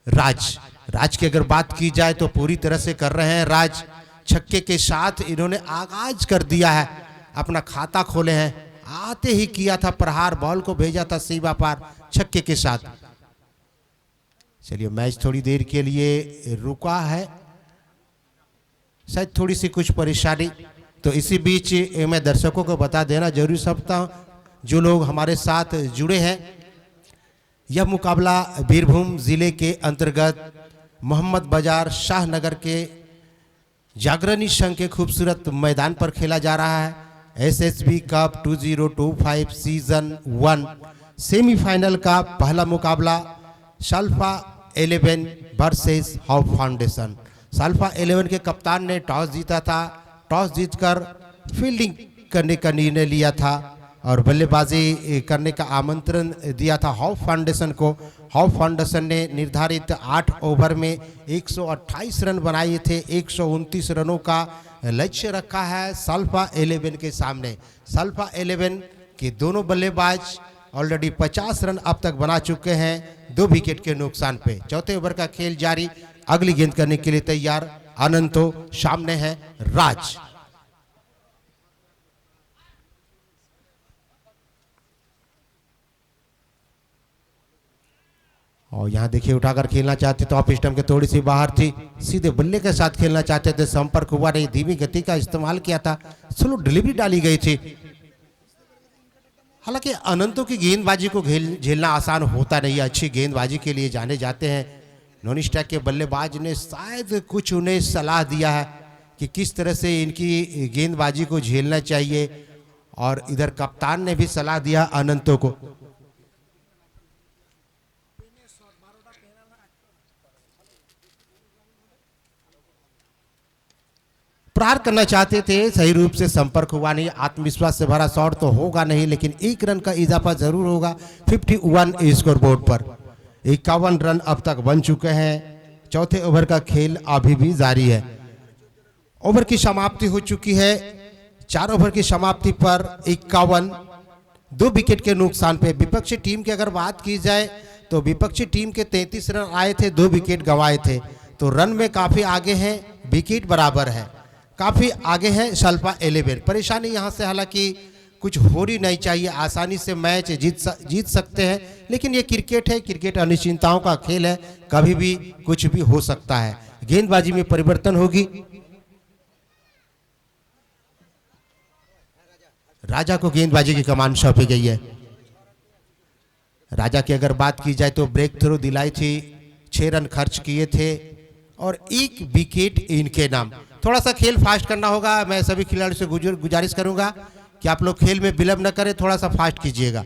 राज की अगर बात की जाए तो पूरी तरह से कर रहे हैं राज। छक्के के साथ इन्होंने आगाज कर दिया है, अपना खाता खोले हैं। आते ही किया था प्रहार, बॉल को भेजा था सीमा पार छक्के के साथ। चलिए, मैच थोड़ी देर के लिए रुका है, शायद थोड़ी सी कुछ परेशानी। तो इसी बीच मैं दर्शकों को बता देना जरूरी समझता हूं, जो लोग हमारे साथ जुड़े हैं, यह मुकाबला बीरभूम जिले के अंतर्गत मोहम्मद बाजार शाहनगर के जागरणी संघ के खूबसूरत मैदान पर खेला जा रहा है। एसएसबी कप 2025 सीजन 1 सेमीफाइनल का पहला मुकाबला साल्फा 11 वर्सेस हाउ फाउंडेशन। साल्फा 11 के कप्तान ने टॉस जीता था। टॉस जीतकर फील्डिंग करने का निर्णय लिया था। और बल्लेबाजी करने का आमंत्रण दिया था हॉफ फाउंडेशन को। हॉफ फाउंडेशन ने निर्धारित 8 ओवर में 128 रन बनाए थे। 129 रनों का लक्ष्य रखा है सल्फा 11 के सामने। सल्फा 11 के दोनों बल्लेबाज ऑलरेडी 50 रन अब तक बना चुके हैं 2 विकेट के नुकसान पे। चौथे ओवर का खेल जारी, अगली गेंद करने के लिए तैयार अनंतो, सामने है राज। और यहाँ देखिए उठाकर खेलना चाहते तो ऑफ स्टंप के थोड़ी सी बाहर थी, सीधे बल्ले के साथ खेलना चाहते थे, संपर्क हुआ नहीं, धीमी गति का इस्तेमाल किया था, स्लो डिलीवरी डाली गई थी। हालांकि अनंतों की गेंदबाजी को झेलना आसान होता नहीं है, अच्छी गेंदबाजी के लिए जाने जाते हैं। नॉन स्ट्राइक के बल्लेबाज ने शायद कुछ उन्हें सलाह दिया है कि किस तरह से इनकी गेंदबाजी को झेलना चाहिए, और इधर कप्तान ने भी सलाह दिया अनंतों को। प्रहार करना चाहते थे, सही रूप से संपर्क हुआ नहीं। आत्मविश्वास से भरा शॉट तो होगा नहीं, लेकिन 1 रन का इजाफा जरूर होगा 51 स्कोर बोर्ड पर। 51 रन अब तक बन चुके हैं। चौथे ओवर का खेल अभी भी जारी है। ओवर की समाप्ति हो चुकी है। 4 ओवर की समाप्ति पर 51, 2 विकेट के नुकसान पे। विपक्षी टीम की अगर बात की जाए तो विपक्षी टीम के 33 रन आए थे, 2 विकेट गंवाए थे, तो रन में काफी आगे हैं, विकेट बराबर है, काफी आगे है सल्फा 11। परेशानी यहां से हालांकि कुछ हो ही नहीं चाहिए, आसानी से मैच जीत सकते हैं, लेकिन ये क्रिकेट है, क्रिकेट अनिश्चितताओं का खेल है, कभी भी कुछ भी हो सकता है। गेंदबाजी में परिवर्तन होगी। राजा को गेंदबाजी की कमान सौंपी गई है। राजा की अगर बात की जाए तो ब्रेक थ्रू दिलाई थी, 6 रन खर्च किए थे और 1 विकेट इनके नाम। थोड़ा सा खेल फास्ट करना होगा। मैं सभी खिलाड़ियों से गुजारिश करूंगा कि आप लोग खेल में विलंब न करें, थोड़ा सा फास्ट कीजिएगा।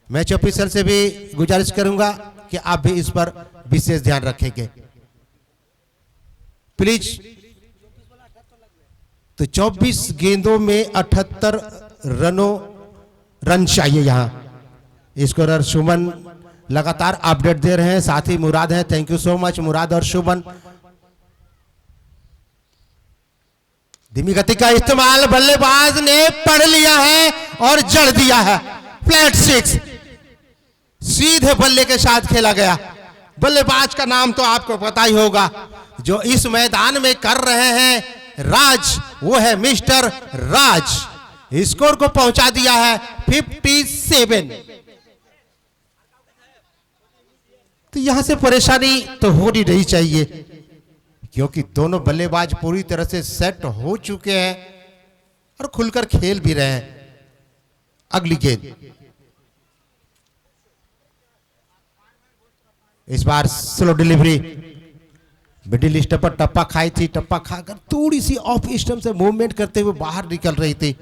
मैच ऑफिसर से भी गुजारिश करूंगा कि आप भी इस पर विशेष ध्यान रखेंगे प्लीज। तो 24 गेंदों में 78 रन चाहिए। यहां स्कोरर सुमन लगातार अपडेट दे रहे हैं, साथ ही मुराद है। थैंक यू सो मच मुराद और सुमन। धीमी गति का इस्तेमाल बल्लेबाज ने पढ़ लिया है और जड़ दिया है। फ्लैट 6 सीधे बल्ले के साथ खेला गया। बल्लेबाज का नाम तो आपको पता ही होगा, जो इस मैदान में कर रहे हैं राज, वो है मिस्टर राज। स्कोर को पहुंचा दिया है 57। तो यहां से परेशानी तो हो नहीं चाहिए, क्योंकि दोनों बल्लेबाज पूरी तरह से सेट हो चुके हैं और खुलकर खेल भी रहे हैं। अगली गेंद, इस बार स्लो डिलीवरी, मिडिल स्टंप पर टप्पा खाई थी, टप्पा खाकर थोड़ी सी ऑफ स्टंप से मूवमेंट करते हुए बाहर निकल रही थी,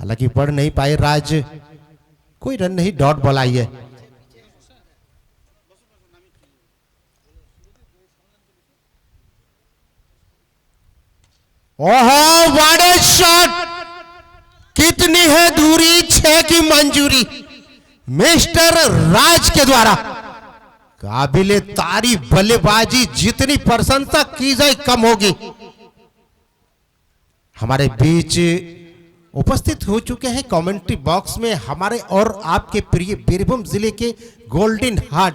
हालांकि पढ़ नहीं पाए राज। कोई रन नहीं, डॉट बॉल आई है। ओहो व्हाट अ शॉट! कितनी है दूरी, 6 की मंजूरी मिस्टर राज के द्वारा। काबिले तारीफ बल्लेबाजी, जितनी प्रशंसा की जाए कम होगी। हमारे बीच उपस्थित हो चुके हैं कमेंट्री बॉक्स में हमारे और आपके प्रिय बीरभूम जिले के गोल्डन हार्ट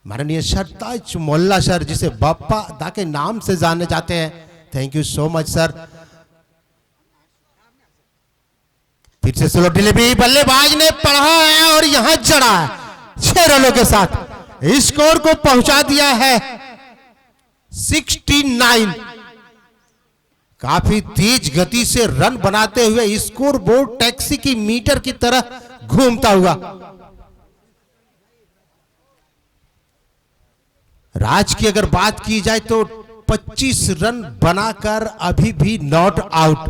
माननीय सरताज मोल्ला सर, जिसे बप्पा दा के नाम से जाने जाते हैं। Thank you so much sir. फिर से स्लो डिलीवरी, बल्लेबाज ने पढ़ा है और यहां जड़ा है 6 रनों के साथ। स्कोर को पहुंचा दिया है 69। काफी तेज गति से रन बनाते हुए स्कोर बोर्ड टैक्सी की मीटर की तरह घूमता हुआ। राज की अगर बात की जाए तो 25 रन बनाकर अभी भी नॉट आउट।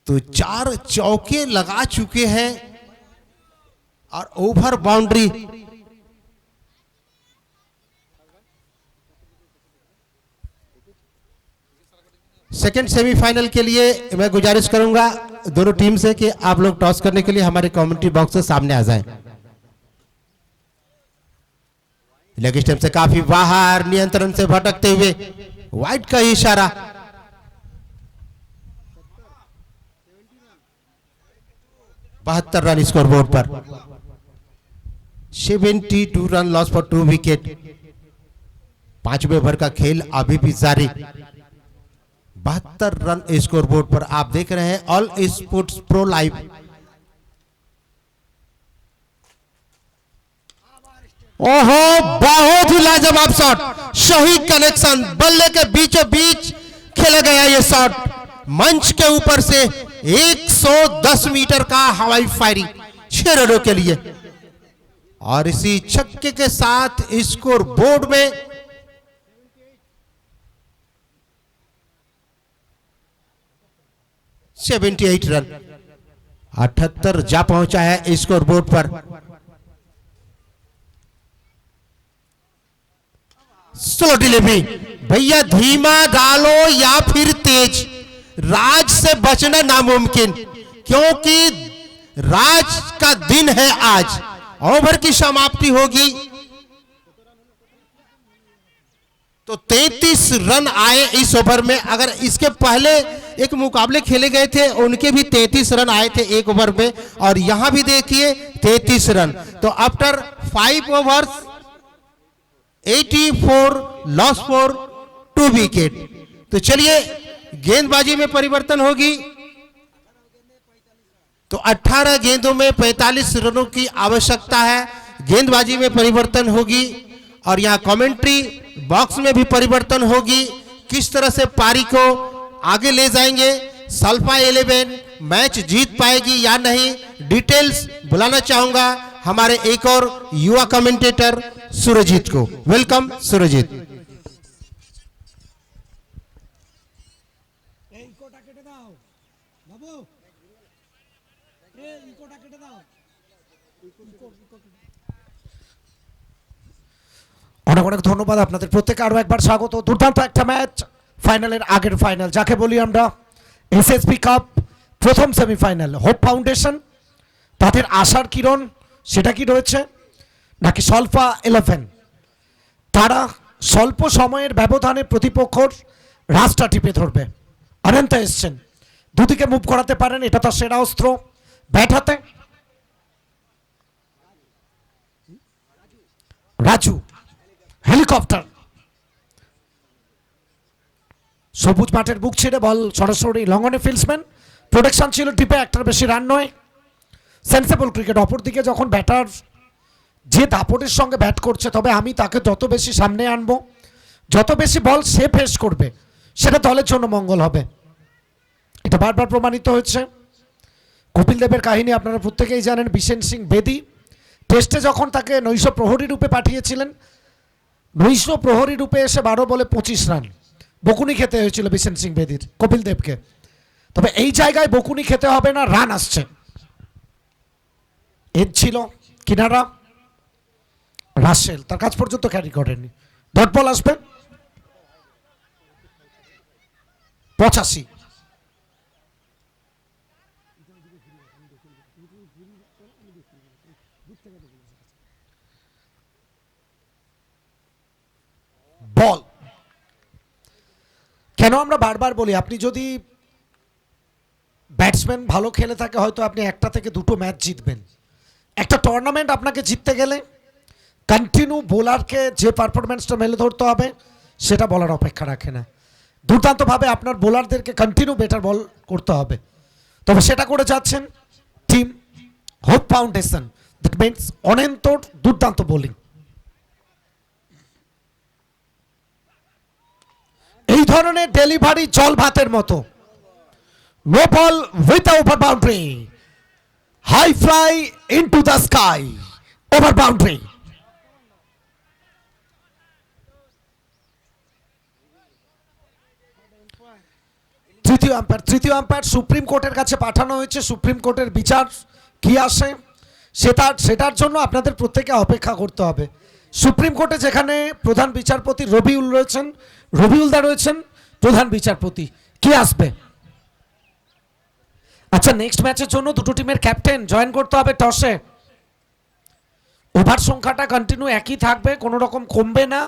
तो 4 चौके लगा चुके हैं और ओवर बाउंड्री। सेकंड सेमीफाइनल के लिए मैं गुजारिश करूंगा दोनों टीम से कि आप लोग टॉस करने के लिए हमारे कमेंट्री बॉक्स से सामने आ जाएं। लेग स्टंप से काफी बाहर, नियंत्रण से भटकते हुए, वाइड का इशारा। बहत्तर रन स्कोर बोर्ड पर, 72 रन लॉस फॉर 2 विकेट। 5वें ओवर का खेल अभी भी जारी। 72 रन स्कोर बोर्ड पर आप देख रहे हैं ऑल स्पोर्ट्स प्रो लाइव। ओहो, बहुत ही लाजवाब शॉट, सही कनेक्शन, बल्ले के बीचों बीच खेला गया ये शॉट। मंच के ऊपर से 110 मीटर का हवाई फायरिंग 6 रनों के लिए, और इसी छक्के के साथ स्कोर बोर्ड में 78 रन, 78 जा पहुंचा है स्कोर बोर्ड पर। स्लो डिलीवरी, भैया धीमा डालो या फिर तेज, राज से बचना नामुमकिन, क्योंकि राज का दिन है आज। ओवर की समाप्ति होगी तो 33 रन आए इस ओवर में। अगर इसके पहले एक मुकाबले खेले गए थे उनके भी 33 रन आए थे एक ओवर में, और यहां भी देखिए 33 रन। तो after 5 overs 84 loss for 2 wicket. तो चलिए गेंदबाजी में परिवर्तन होगी, तो 18 गेंदों में 45 रनों की आवश्यकता है। गेंदबाजी में परिवर्तन होगी, और यहां कमेंट्री बॉक्स में भी परिवर्तन होगी। किस तरह से पारी को आगे ले जाएंगे, सल्फा 11 मैच जीत पाएगी या नहीं, डिटेल्स बुलाना चाहूंगा हमारे एक और युवा कमेंटेटर सुरजीत को। वेलकम सुरजीत। অনেক অনেক ধন্যবাদ আপনাদের প্রত্যেককে, আরো একবার স্বাগত। দুর্দান্ত একটা ম্যাচ, ফাইনালের আগের ফাইনাল, যাকে বলি আমরা এসএসপি কাপ প্রথম সেমিফাইনাল। হোপ ফাউন্ডেশন, তাদের আশার কিরণ সেটা কি রয়েছে, নাকি সলফা 11, তারা স্বল্প সময়ের ব্যবধানে প্রতিপক্ষর রাস্তা টিপে ধরবে। অনন্ত এসছেন, দুদিকে মুভ করাতে পারেন, এটা তার সেরা অস্ত্র। ব্যাট হাতে রাজু, হেলিকপ্টার, সবুজ মাঠের বুক ছেড়ে বল সরাসরি লঙ্ঘনে ফিল্ডসম্যান। প্রোটেকশন ছিল ডিপে, একটার বেশি রান নয়। Sensible cricket. অপরদিকে যখন ব্যাটার যে দাপটের সঙ্গে ব্যাট করছে, তবে আমি তাকে যত বেশি সামনে আনবো, যত বেশি বল সে ফেস করবে, সেটা দলের জন্য মঙ্গল হবে। এটা বারবার প্রমাণিত হয়েছে। কপিল দেবের কাহিনী আপনারা প্রত্যেকেই জানেন। বিশেন সিং বেদি টেস্টে যখন তাকে নৈশ প্রহরী রূপে পাঠিয়েছিলেন, নৈশ প্রহরী রূপে এসে 12 বলে 25 রান বকুনি খেতে হয়েছিল বিশেন সিং বেদির কপিল দেবকে। তবে এই জায়গায় বকুনি খেতে হবে না, রান আসছে। এর ছিল কিনারা, রাসেল তার কাজ পর্যন্ত ক্যারি করেনি। ডট বল আসবে 85। বল। কেন আমরা বারবার বলি, আপনি যদি ব্যাটসম্যান ভালো খেলে থাকে, হয়তো আপনি একটা থেকে দুটো ম্যাচ জিতবেন। একটা টুর্নামেন্ট আপনাকে জিততে গেলে কন্টিনিউ বোলারকে যে পারফরমেন্সটা মেলে ধরতে হবে, সেটা বলার অপেক্ষা রাখে না। দুর্দান্তভাবে আপনার বোলারদেরকে কন্টিনিউ বেটার বল করতে হবে। তবে সেটা করে যাচ্ছেন team Hope Foundation. That means অনন্তর দুর্দান্ত বোলিং। এই ধরনের ডেলিভারি জল ভাতের মতো। No ball with over boundary, high fly into the sky, over boundary. তৃতীয় আম্পায়ার সুপ্রিম কোর্টের কাছে পাঠানো হয়েছে। সুপ্রিম কোর্টের বিচার কি আসে সেটার জন্য আপনাদের প্রত্যেকে অপেক্ষা করতে হবে। সুপ্রিম কোর্টে যেখানে প্রধান বিচারপতি রবিউলদা রয়েছেন প্রধান বিচারপতি, কি আসবে? আচ্ছা, নেক্সট ম্যাচের জন্য দুটো টিমের ক্যাপ্টেন জয়েন করতে হবে টসে। ওভার সংখ্যাটা কন্টিনিউ একই থাকবে, কোনো রকম কমবে না।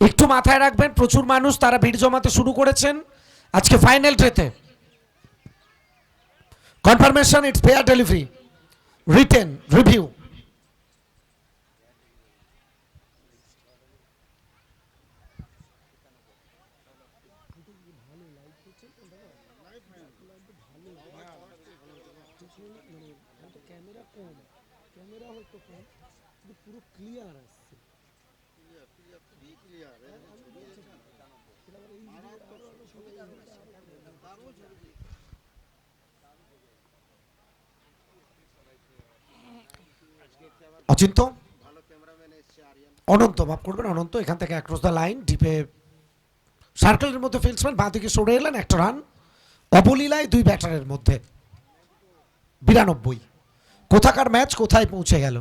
একটু মাথায় রাখবেন, প্রচুর মানুষ তারা ভিড় জমাতে শুরু করেছেন আজকে ফাইনাল ডেতে। Confirmation, it's fair delivery, retain review. Achinta, Ananta, মাফ করবেন অনন্ত, এখান থেকে অ্যাক্রস দ্য লাইন ডিপে সার্কেলের মধ্যে ফিল্ডসম্যান বাঁ দিকে সরে এলেন, একটা রান। অবলীলায় দুই ব্যাটারের মধ্যে 92। কোথাকার ম্যাচ কোথায় পৌঁছে গেল।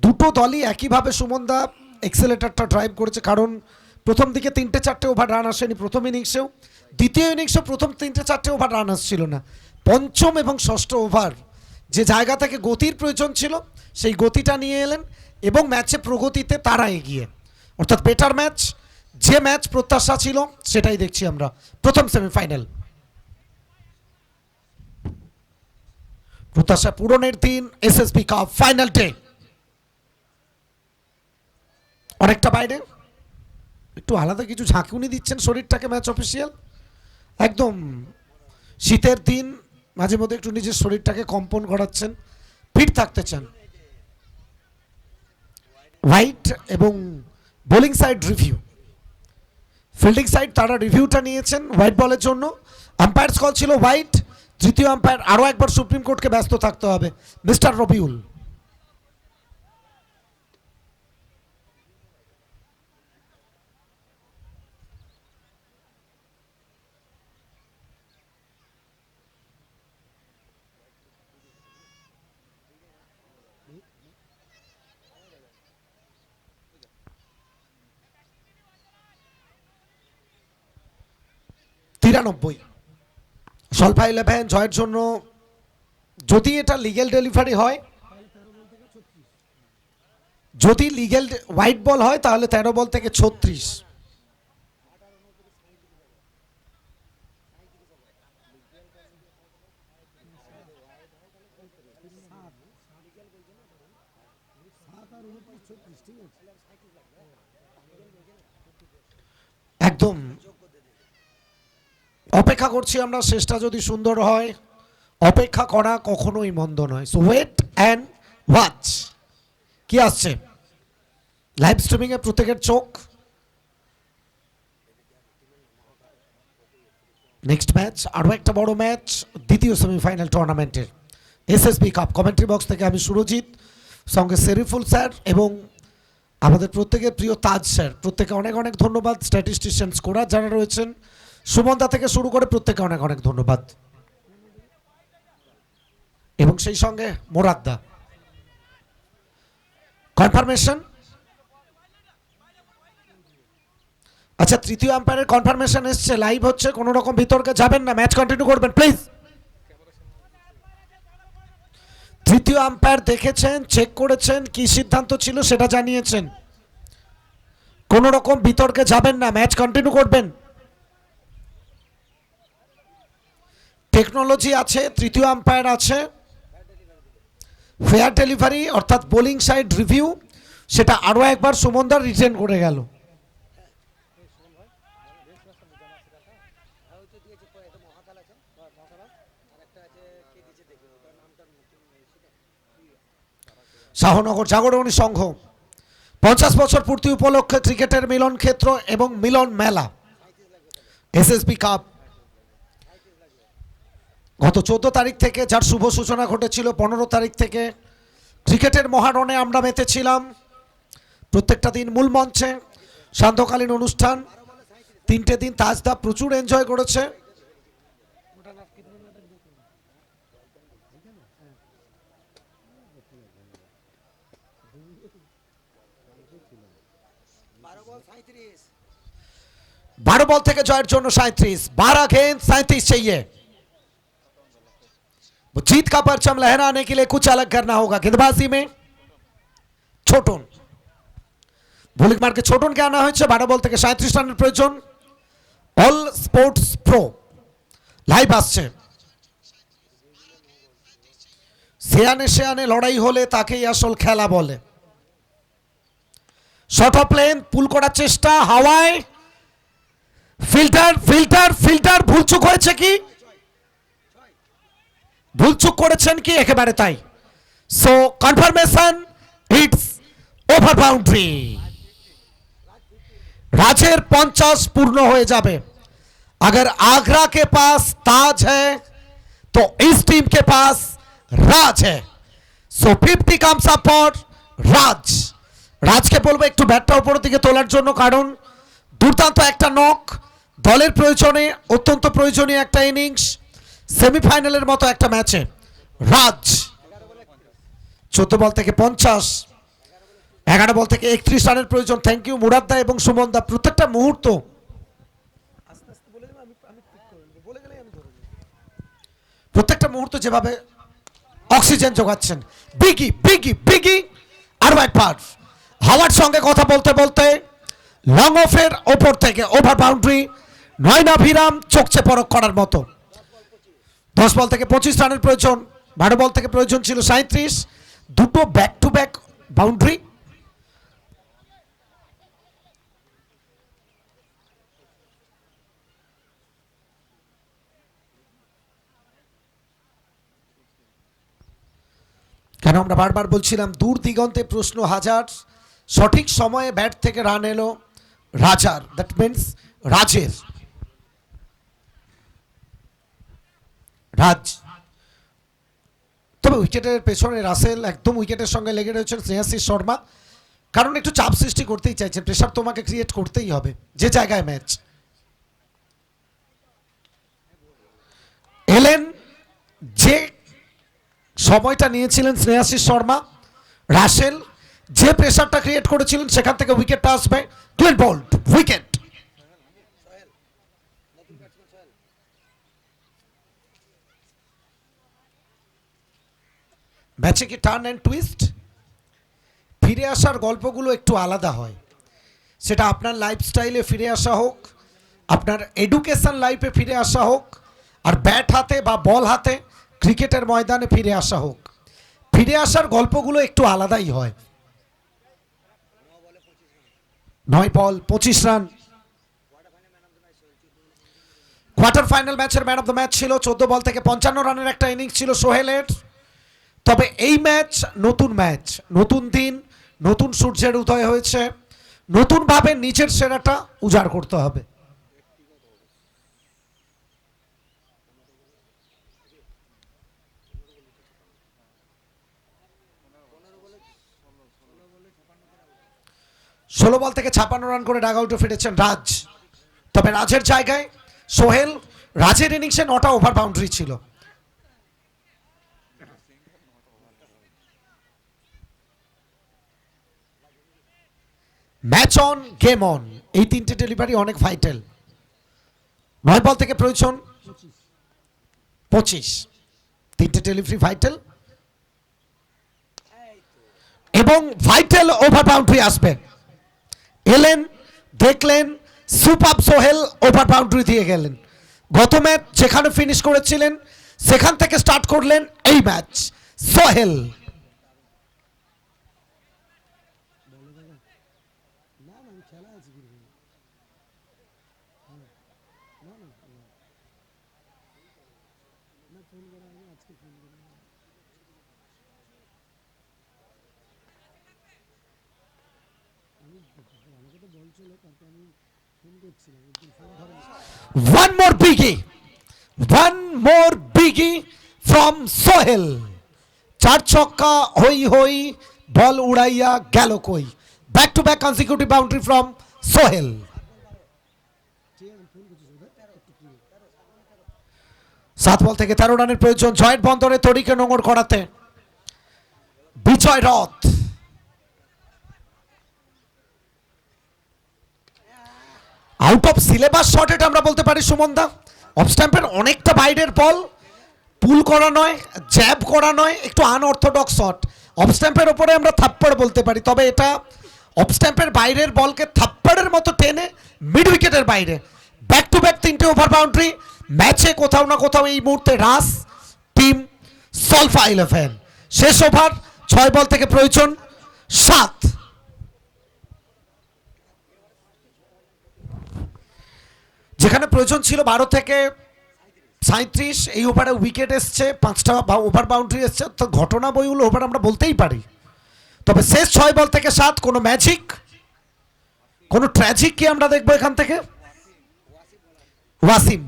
দুটো দলই একইভাবে সুমনদা এক্সেলেটারটা ড্রাইভ করেছে, কারণ প্রথম দিকে 3-4টে ওভার রান আসেনি প্রথম ইনিংসেও, দ্বিতীয় ইনিংসেও প্রথম 3-4টে ওভার রান আসছিল না। পঞ্চম এবং ষষ্ঠ ওভার যে জায়গা থেকে গতির প্রয়োজন ছিল সেই গতিটা নিয়ে এলেন এবং ম্যাচে প্রগতিতে তারা এগিয়ে, অর্থাৎ বেটার ম্যাচ, যে ম্যাচ প্রত্যাশা ছিল সেটাই দেখছি আমরা প্রথম সেমিফাইনাল। প্রত্যাশা পূরণের দিন, এসএসবি কাপ ফাইনাল ডে। অনেকটা বাইরে, একটু আলাদা কিছু ঝাঁকুনি দিচ্ছেন শরীরটাকে ম্যাচ অফিসিয়াল। একদম শীতের দিন মাঝে মধ্যে একটু নিজের শরীরটাকে কম্পন করাচ্ছেন, ফিট থাকতে চান। হোয়াইট এবং bowling side review, fielding side তারা রিভিউটা নিয়েছেন হোয়াইট বলের জন্য। আম্পায়ার্স কল ছিল হোয়াইট, তৃতীয় আম্পায়ার আরও একবার সুপ্রিম কোর্টকে ব্যস্ত থাকতে হবে, মিস্টার রবিউল। সলফা 11 জয়ের জন্য, যদি এটা লিগেল ডেলিভারি হয়, যদি লিগেল হোয়াইট বল হয় তাহলে 13 বল থেকে 36। একদম অপেক্ষা করছি আমরা, শেষটা যদি সুন্দর হয়। অপেক্ষা করা কখনোই মন্দ নয়, সো ওয়েট অ্যান্ড ওয়াচ। কি আসছে লাইভ স্ট্রিমিং এ প্রত্যেকের চোখ। নেক্সট ম্যাচ আরও একটা বড় ম্যাচ, দ্বিতীয় সেমিফাইনাল টুর্নামেন্টের এসএসবি কাপ। কমেন্ট্রি বক্স থেকে আমি সুরজিৎ, সঙ্গে সেরিফুল স্যার এবং আমাদের প্রত্যেকের প্রিয় তাজ স্যার। প্রত্যেকে অনেক অনেক ধন্যবাদ। স্ট্যাটিস্টিশিয়ান স্কোরার যারা রয়েছেন সুমনদা থেকে শুরু করে প্রত্যেকে অনেক অনেক ধন্যবাদ, এবং সেই সঙ্গে মোরাদ্দা। কনফার্মেশন, আচ্ছা তৃতীয় আম্পায়ারের কনফার্মেশন এসছে, লাইভ হচ্ছে, কোনো রকম বিতর্কে যাবেন না, ম্যাচ কন্টিনিউ করবেন প্লিজ। তৃতীয় আম্পায়ার দেখেছেন, চেক করেছেন, কি সিদ্ধান্ত ছিল সেটা জানিয়েছেন, কোনো রকম বিতর্কে যাবেন না, ম্যাচ কন্টিনিউ করবেন। টেকনোলজি আছে, তৃতীয় আম্পায়ার আছে, ফেয়ার ডেলিভারি অর্থাৎ বোলিং সাইড রিভিউ, সেটা আরও একবার সুমনদার রিটেন করে গেল। শাহনগর জাগরণী সংঘ 50 বছর পূর্তি উপলক্ষে ক্রিকেটের মিলন ক্ষেত্র এবং মিলন মেলা এসএসবি কাপ গত 14 তারিখ থেকে, যার শুভ সূচনা ঘটেছিল 15 তারিখ থেকে। ক্রিকেটের মহারণে আমরা মেতেছিলাম, প্রত্যেকটা দিন মূল মঞ্চে সান্ধ্যকালীন অনুষ্ঠান, 3টে দিন তাজদা প্রচুর এনজয় করেছে। 12 बॉल থেকে জয়ের জন্য 37, 12 गेंद 37 चाहिए। वो जीत का परचम लहराने के लिए कुछ अलग करना होगा। गेंदबाजी में ছোটন, বোলিং মার্কে ছোটনকে আনা হয়েছে। 12 বল থেকে 37 রানের প্রয়োজন। অল স্পোর্টস প্রো লাইভ আসছে। সেয়ানে সেয়ানে লড়াই হলে তাকেই আসল খেলা বলে। শর্ট অফ প্লেন, পুল করার চেষ্টা, হাওয়ায়, ফিল্টার ফিল্টার ফিল্টার, ভুলচুক হয়েছে কি? ভুলচুক করেছেন কি? একেবারে তাই। So confirmation, it's over boundary. राजेर 50 पूर्ण हो जाए। अगर आगरा के पास ताज है तो इस टीम के पास राज है। सो 50 कम्स अप फॉर राज। राज के बोलबो एकटू बैटटा ऊपर दिके तोलार जोन्नो, कारण दुर्दाন্ত একটা নক, দলের প্রয়োজনে অত্যন্ত প্রয়োজনীয় একটা ইনিংস, সেমিফাইনালের মতো একটা ম্যাচে রাজ 14 বল থেকে 50, 11 বল থেকে 31 রানের প্রয়োজন। থ্যাংক ইউ মুরাদ দা এবং সুমন দা। প্রত্যেকটা মুহূর্ত যেভাবে অক্সিজেন যোগাচ্ছেন। বিগি বিগি বিগি আর একবার হাওয়ার সঙ্গে কথা বলতে বলতে লং অফের ওপর থেকে ওভার বাউন্ডারি, নয়না ভিরাম চোখচে পরক করার মতো। 10 বল থেকে 25 রানের প্রয়োজন। 12 বল থেকে প্রয়োজন ছিল 37। দুটো ব্যাক টু ব্যাক বাউন্ডারি। কেন আমরা বারবার বলছিলাম দূর দিগন্তে প্রশ্ন হাজার, সঠিক সময়ে ব্যাট থেকে রান এলো রাজার, দ্যাট মিন্স রাজের। রাজ তবে উইকেটের পেছনে রাসেল একদম উইকেটের সঙ্গে লেগে রয়েছেন স্নেহাশিস শর্মা, কারণ একটু চাপ সৃষ্টি করতেই চাইছেন। প্রেশার তোমাকে ক্রিয়েট করতেই হবে যে জায়গায় ম্যাচ। এলেন যে সময়টা নিয়েছিলেন স্নেহাশিস শর্মা, রাসেল যে প্রেসারটা ক্রিয়েট করেছিলেন সেখান থেকে উইকেটটা আসবে। Clean bold wicket. ম্যাচে কি টার্ন অ্যান্ড টুইস্ট? ফিরে আসার গল্পগুলো একটু আলাদা হয়। সেটা আপনার লাইফস্টাইলে ফিরে আসা হোক, আপনার এডুকেশন লাইফে ফিরে আসা হোক, আর ব্যাট হাতে বা বল হাতে ক্রিকেটের ময়দানে ফিরে আসা হোক, ফিরে আসার গল্পগুলো একটু আলাদাই হয়। 9 বল 25 রান। কোয়ার্টার ফাইনাল ম্যাচের ম্যান অফ দ্য ম্যাচ ছিল। 14 বল থেকে 55 রানের একটা ইনিংস ছিল সোহেলের। তবে এই ম্যাচ নতুন ম্যাচ, নতুন দিন, নতুন সূর্যের উদয় হয়েছে, নতুনভাবে নিজের সেরাটা উজাড় করতে হবে। ষোলো বল থেকে 56 রান করে ডাগ আউটে ফিরেছেন রাজ। তবে রাজের জায়গায় সোহেল। রাজের ইনিংসে 9টা ওভার বাউন্ডারি ছিল। ম্যাচ অন গেম অন, এই তিনটে ডেলিভারি অনেক ভাইটাল। 9 বল থেকে প্রয়োজন 25, তিনটে ডেলিভারি ভাইটাল এবং ভাইটাল ওভার বাউন্ডারি আসবে। এলেন, দেখলেন, সুপার সোহেল ওভার বাউন্ডারি দিয়ে গেলেন। গত ম্যাচ যেখানে ফিনিশ করেছিলেন সেখান থেকে স্টার্ট করলেন এই match Sohel. One more biggie from Sohel. 4 ছক্কা হই হই, বল উড়াইয়া গেল কই। Back to back consecutive boundary from Sohel. 7 বল থেকে 13 রানের প্রয়োজন জয়েন্ট বন্দরে তরিকে নোংর করাতে বিজয় রথ। আউট অফ সিলেবাস শট এটা আমরা বলতে পারি সুমন দা। অফ স্ট্যাম্পের অনেকটা বাইরের বল, পুল করা নয়, জ্যাব করা নয়, একটু আনঅর্থোডক্স শট। অফ স্ট্যাম্পের ওপরে আমরা থাপ্পড় বলতে পারি, তবে এটা অফ স্ট্যাম্পের বাইরের বলকে থাপ্পড়ের মতো টেনে মিড উইকেটের বাইরে। ব্যাক টু ব্যাক 3টে ওভার বাউন্ডারি। ম্যাচে কোথাও না কোথাও এই মুহূর্তে রাস টিম সলফা 11। শেষ ওভার, 6 বল থেকে প্রয়োজন 7। যেখানে প্রয়োজন ছিল 12 থেকে 37, এই ওভারে উইকেট এসছে, 5টা ওভার বাউন্ডারি এসছে, তো ঘটনা বইগুলো ওভার আমরা বলতেই পারি। তবে শেষ 6 বল থেকে 7, কোনো ম্যাজিক, কোনো ট্র্যাজিক কি আমরা দেখবো এখান থেকে? ওয়াসিম।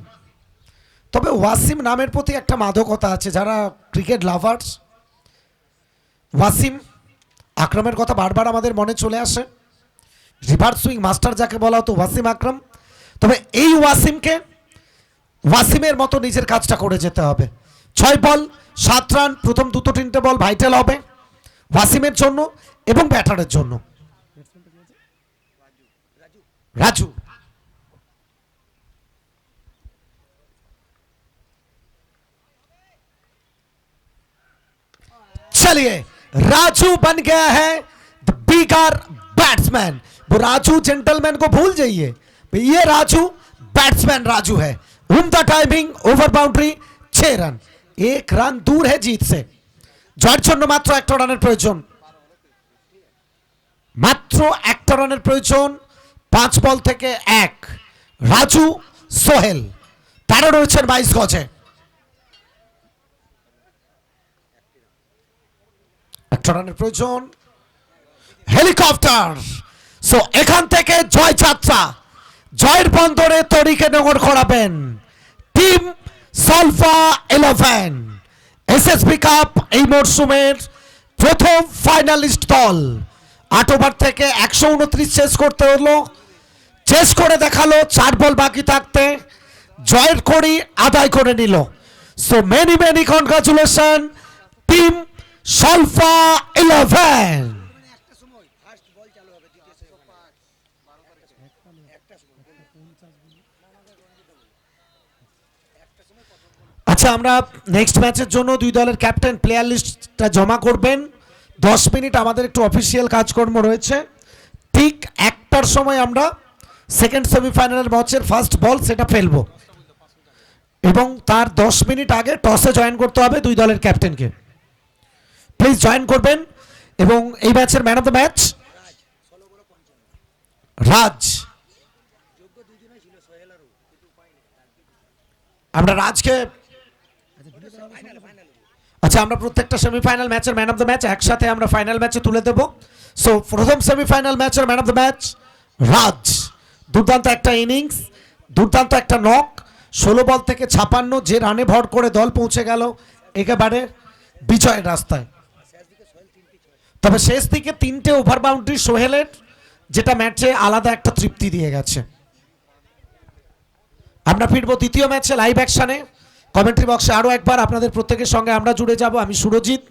তবে ওয়াসিম নামের প্রতি একটা মাদকতা আছে, যারা ক্রিকেট লাভার্স, ওয়াসিম আকরামের কথা বারবার আমাদের মনে চলে আসে। রিভার্স সুইং মাস্টার যাকে বলা হতো ওয়াসিম আকরাম। তবে এই ওয়াসিমকে ওয়াসিমের মতো নিজের কাজটা করে যেতে হবে। 6 বল 7 রান, প্রথম 2-3টে বল ভাইটাল হবে ওয়াসিমের জন্য এবং ব্যাটারের জন্য। রাজু। चलिए, राजू बन गया है द बिगर बैट्समैन। वो राजू जेंटलमैन को भूल जाइए, ये राजू बैट्समैन राजू है। उम्दा timing, over boundary, 6 run, 1 run दूर है जीत से। জয়ের জন্য মাত্র 1টা রানের প্রয়োজন, মাত্র 1টা রানের প্রয়োজন। 5 বল থেকে 1। রাজু সোহেল, তারা রয়েছেন 22 গজে। 1টা রানের প্রয়োজন। হেলিকপ্টার। সো এখান থেকে জয় যাত্রা, জয়ের বন্দরে তরিকে নগর করাবেন টিম সলফা 11। এসএসবি কাপ এই মরশুমের প্রথম ফাইনালিস্ট দল। 8 ওভার থেকে 129 চেস করতে হলো, চেস করে দেখালো 4 বল বাকি থাকতে, জয়ের করি আদায় করে নিল। So many many congratulation team সলফা 11। আচ্ছা, আমরা নেক্সট ম্যাচের জন্য 2 দলের ক্যাপ্টেন প্লেয়ার লিস্টটা জমা করবেন। 10 মিনিট আমাদের একটু অফিসিয়াল কাজকর্ম রয়েছে। ঠিক 1টার সময় আমরা সেকেন্ড সেমিফাইনালের ম্যাচের ফার্স্ট বল সেটা ফেলবো, এবং তার 10 মিনিট আগে টসে জয়েন করতে হবে 2 দলের ক্যাপ্টেনকে। প্লিজ জয়েন করবেন। এবং এই ম্যাচের ম্যান অফ দ্য ম্যাচ রাজ। আমরা রাজকে, আচ্ছা আমরা প্রত্যেকটা সেমিফাইনাল ম্যাচের ম্যান অফ দ্য ম্যাচ একসাথে আমরা ফাইনাল ম্যাচে তুলে দেব। সো প্রথম সেমিফাইনাল ম্যাচের ম্যান অফ দ্য ম্যাচ রাজ। দুর্দান্ত একটা ইনিংস, দুর্দান্ত একটা নক, 16 বল থেকে 56, যে রানে ভর করে দল পৌঁছে গেল একেবারে বিজয়ের রাস্তায়। তবে শেষ দিকে 3টে ওভার বাউন্ডারি সোহেলের, যেটা ম্যাচে আলাদা একটা তৃপ্তি দিয়ে গেছে। আমরা ফিরবো দ্বিতীয় ম্যাচে লাইভ অ্যাকশনে। কমেন্ট্রি বক্সে আরও একবার আপনাদের প্রত্যেকের সঙ্গে আমরা জুড়ে যাব। আমি সুরজিৎ,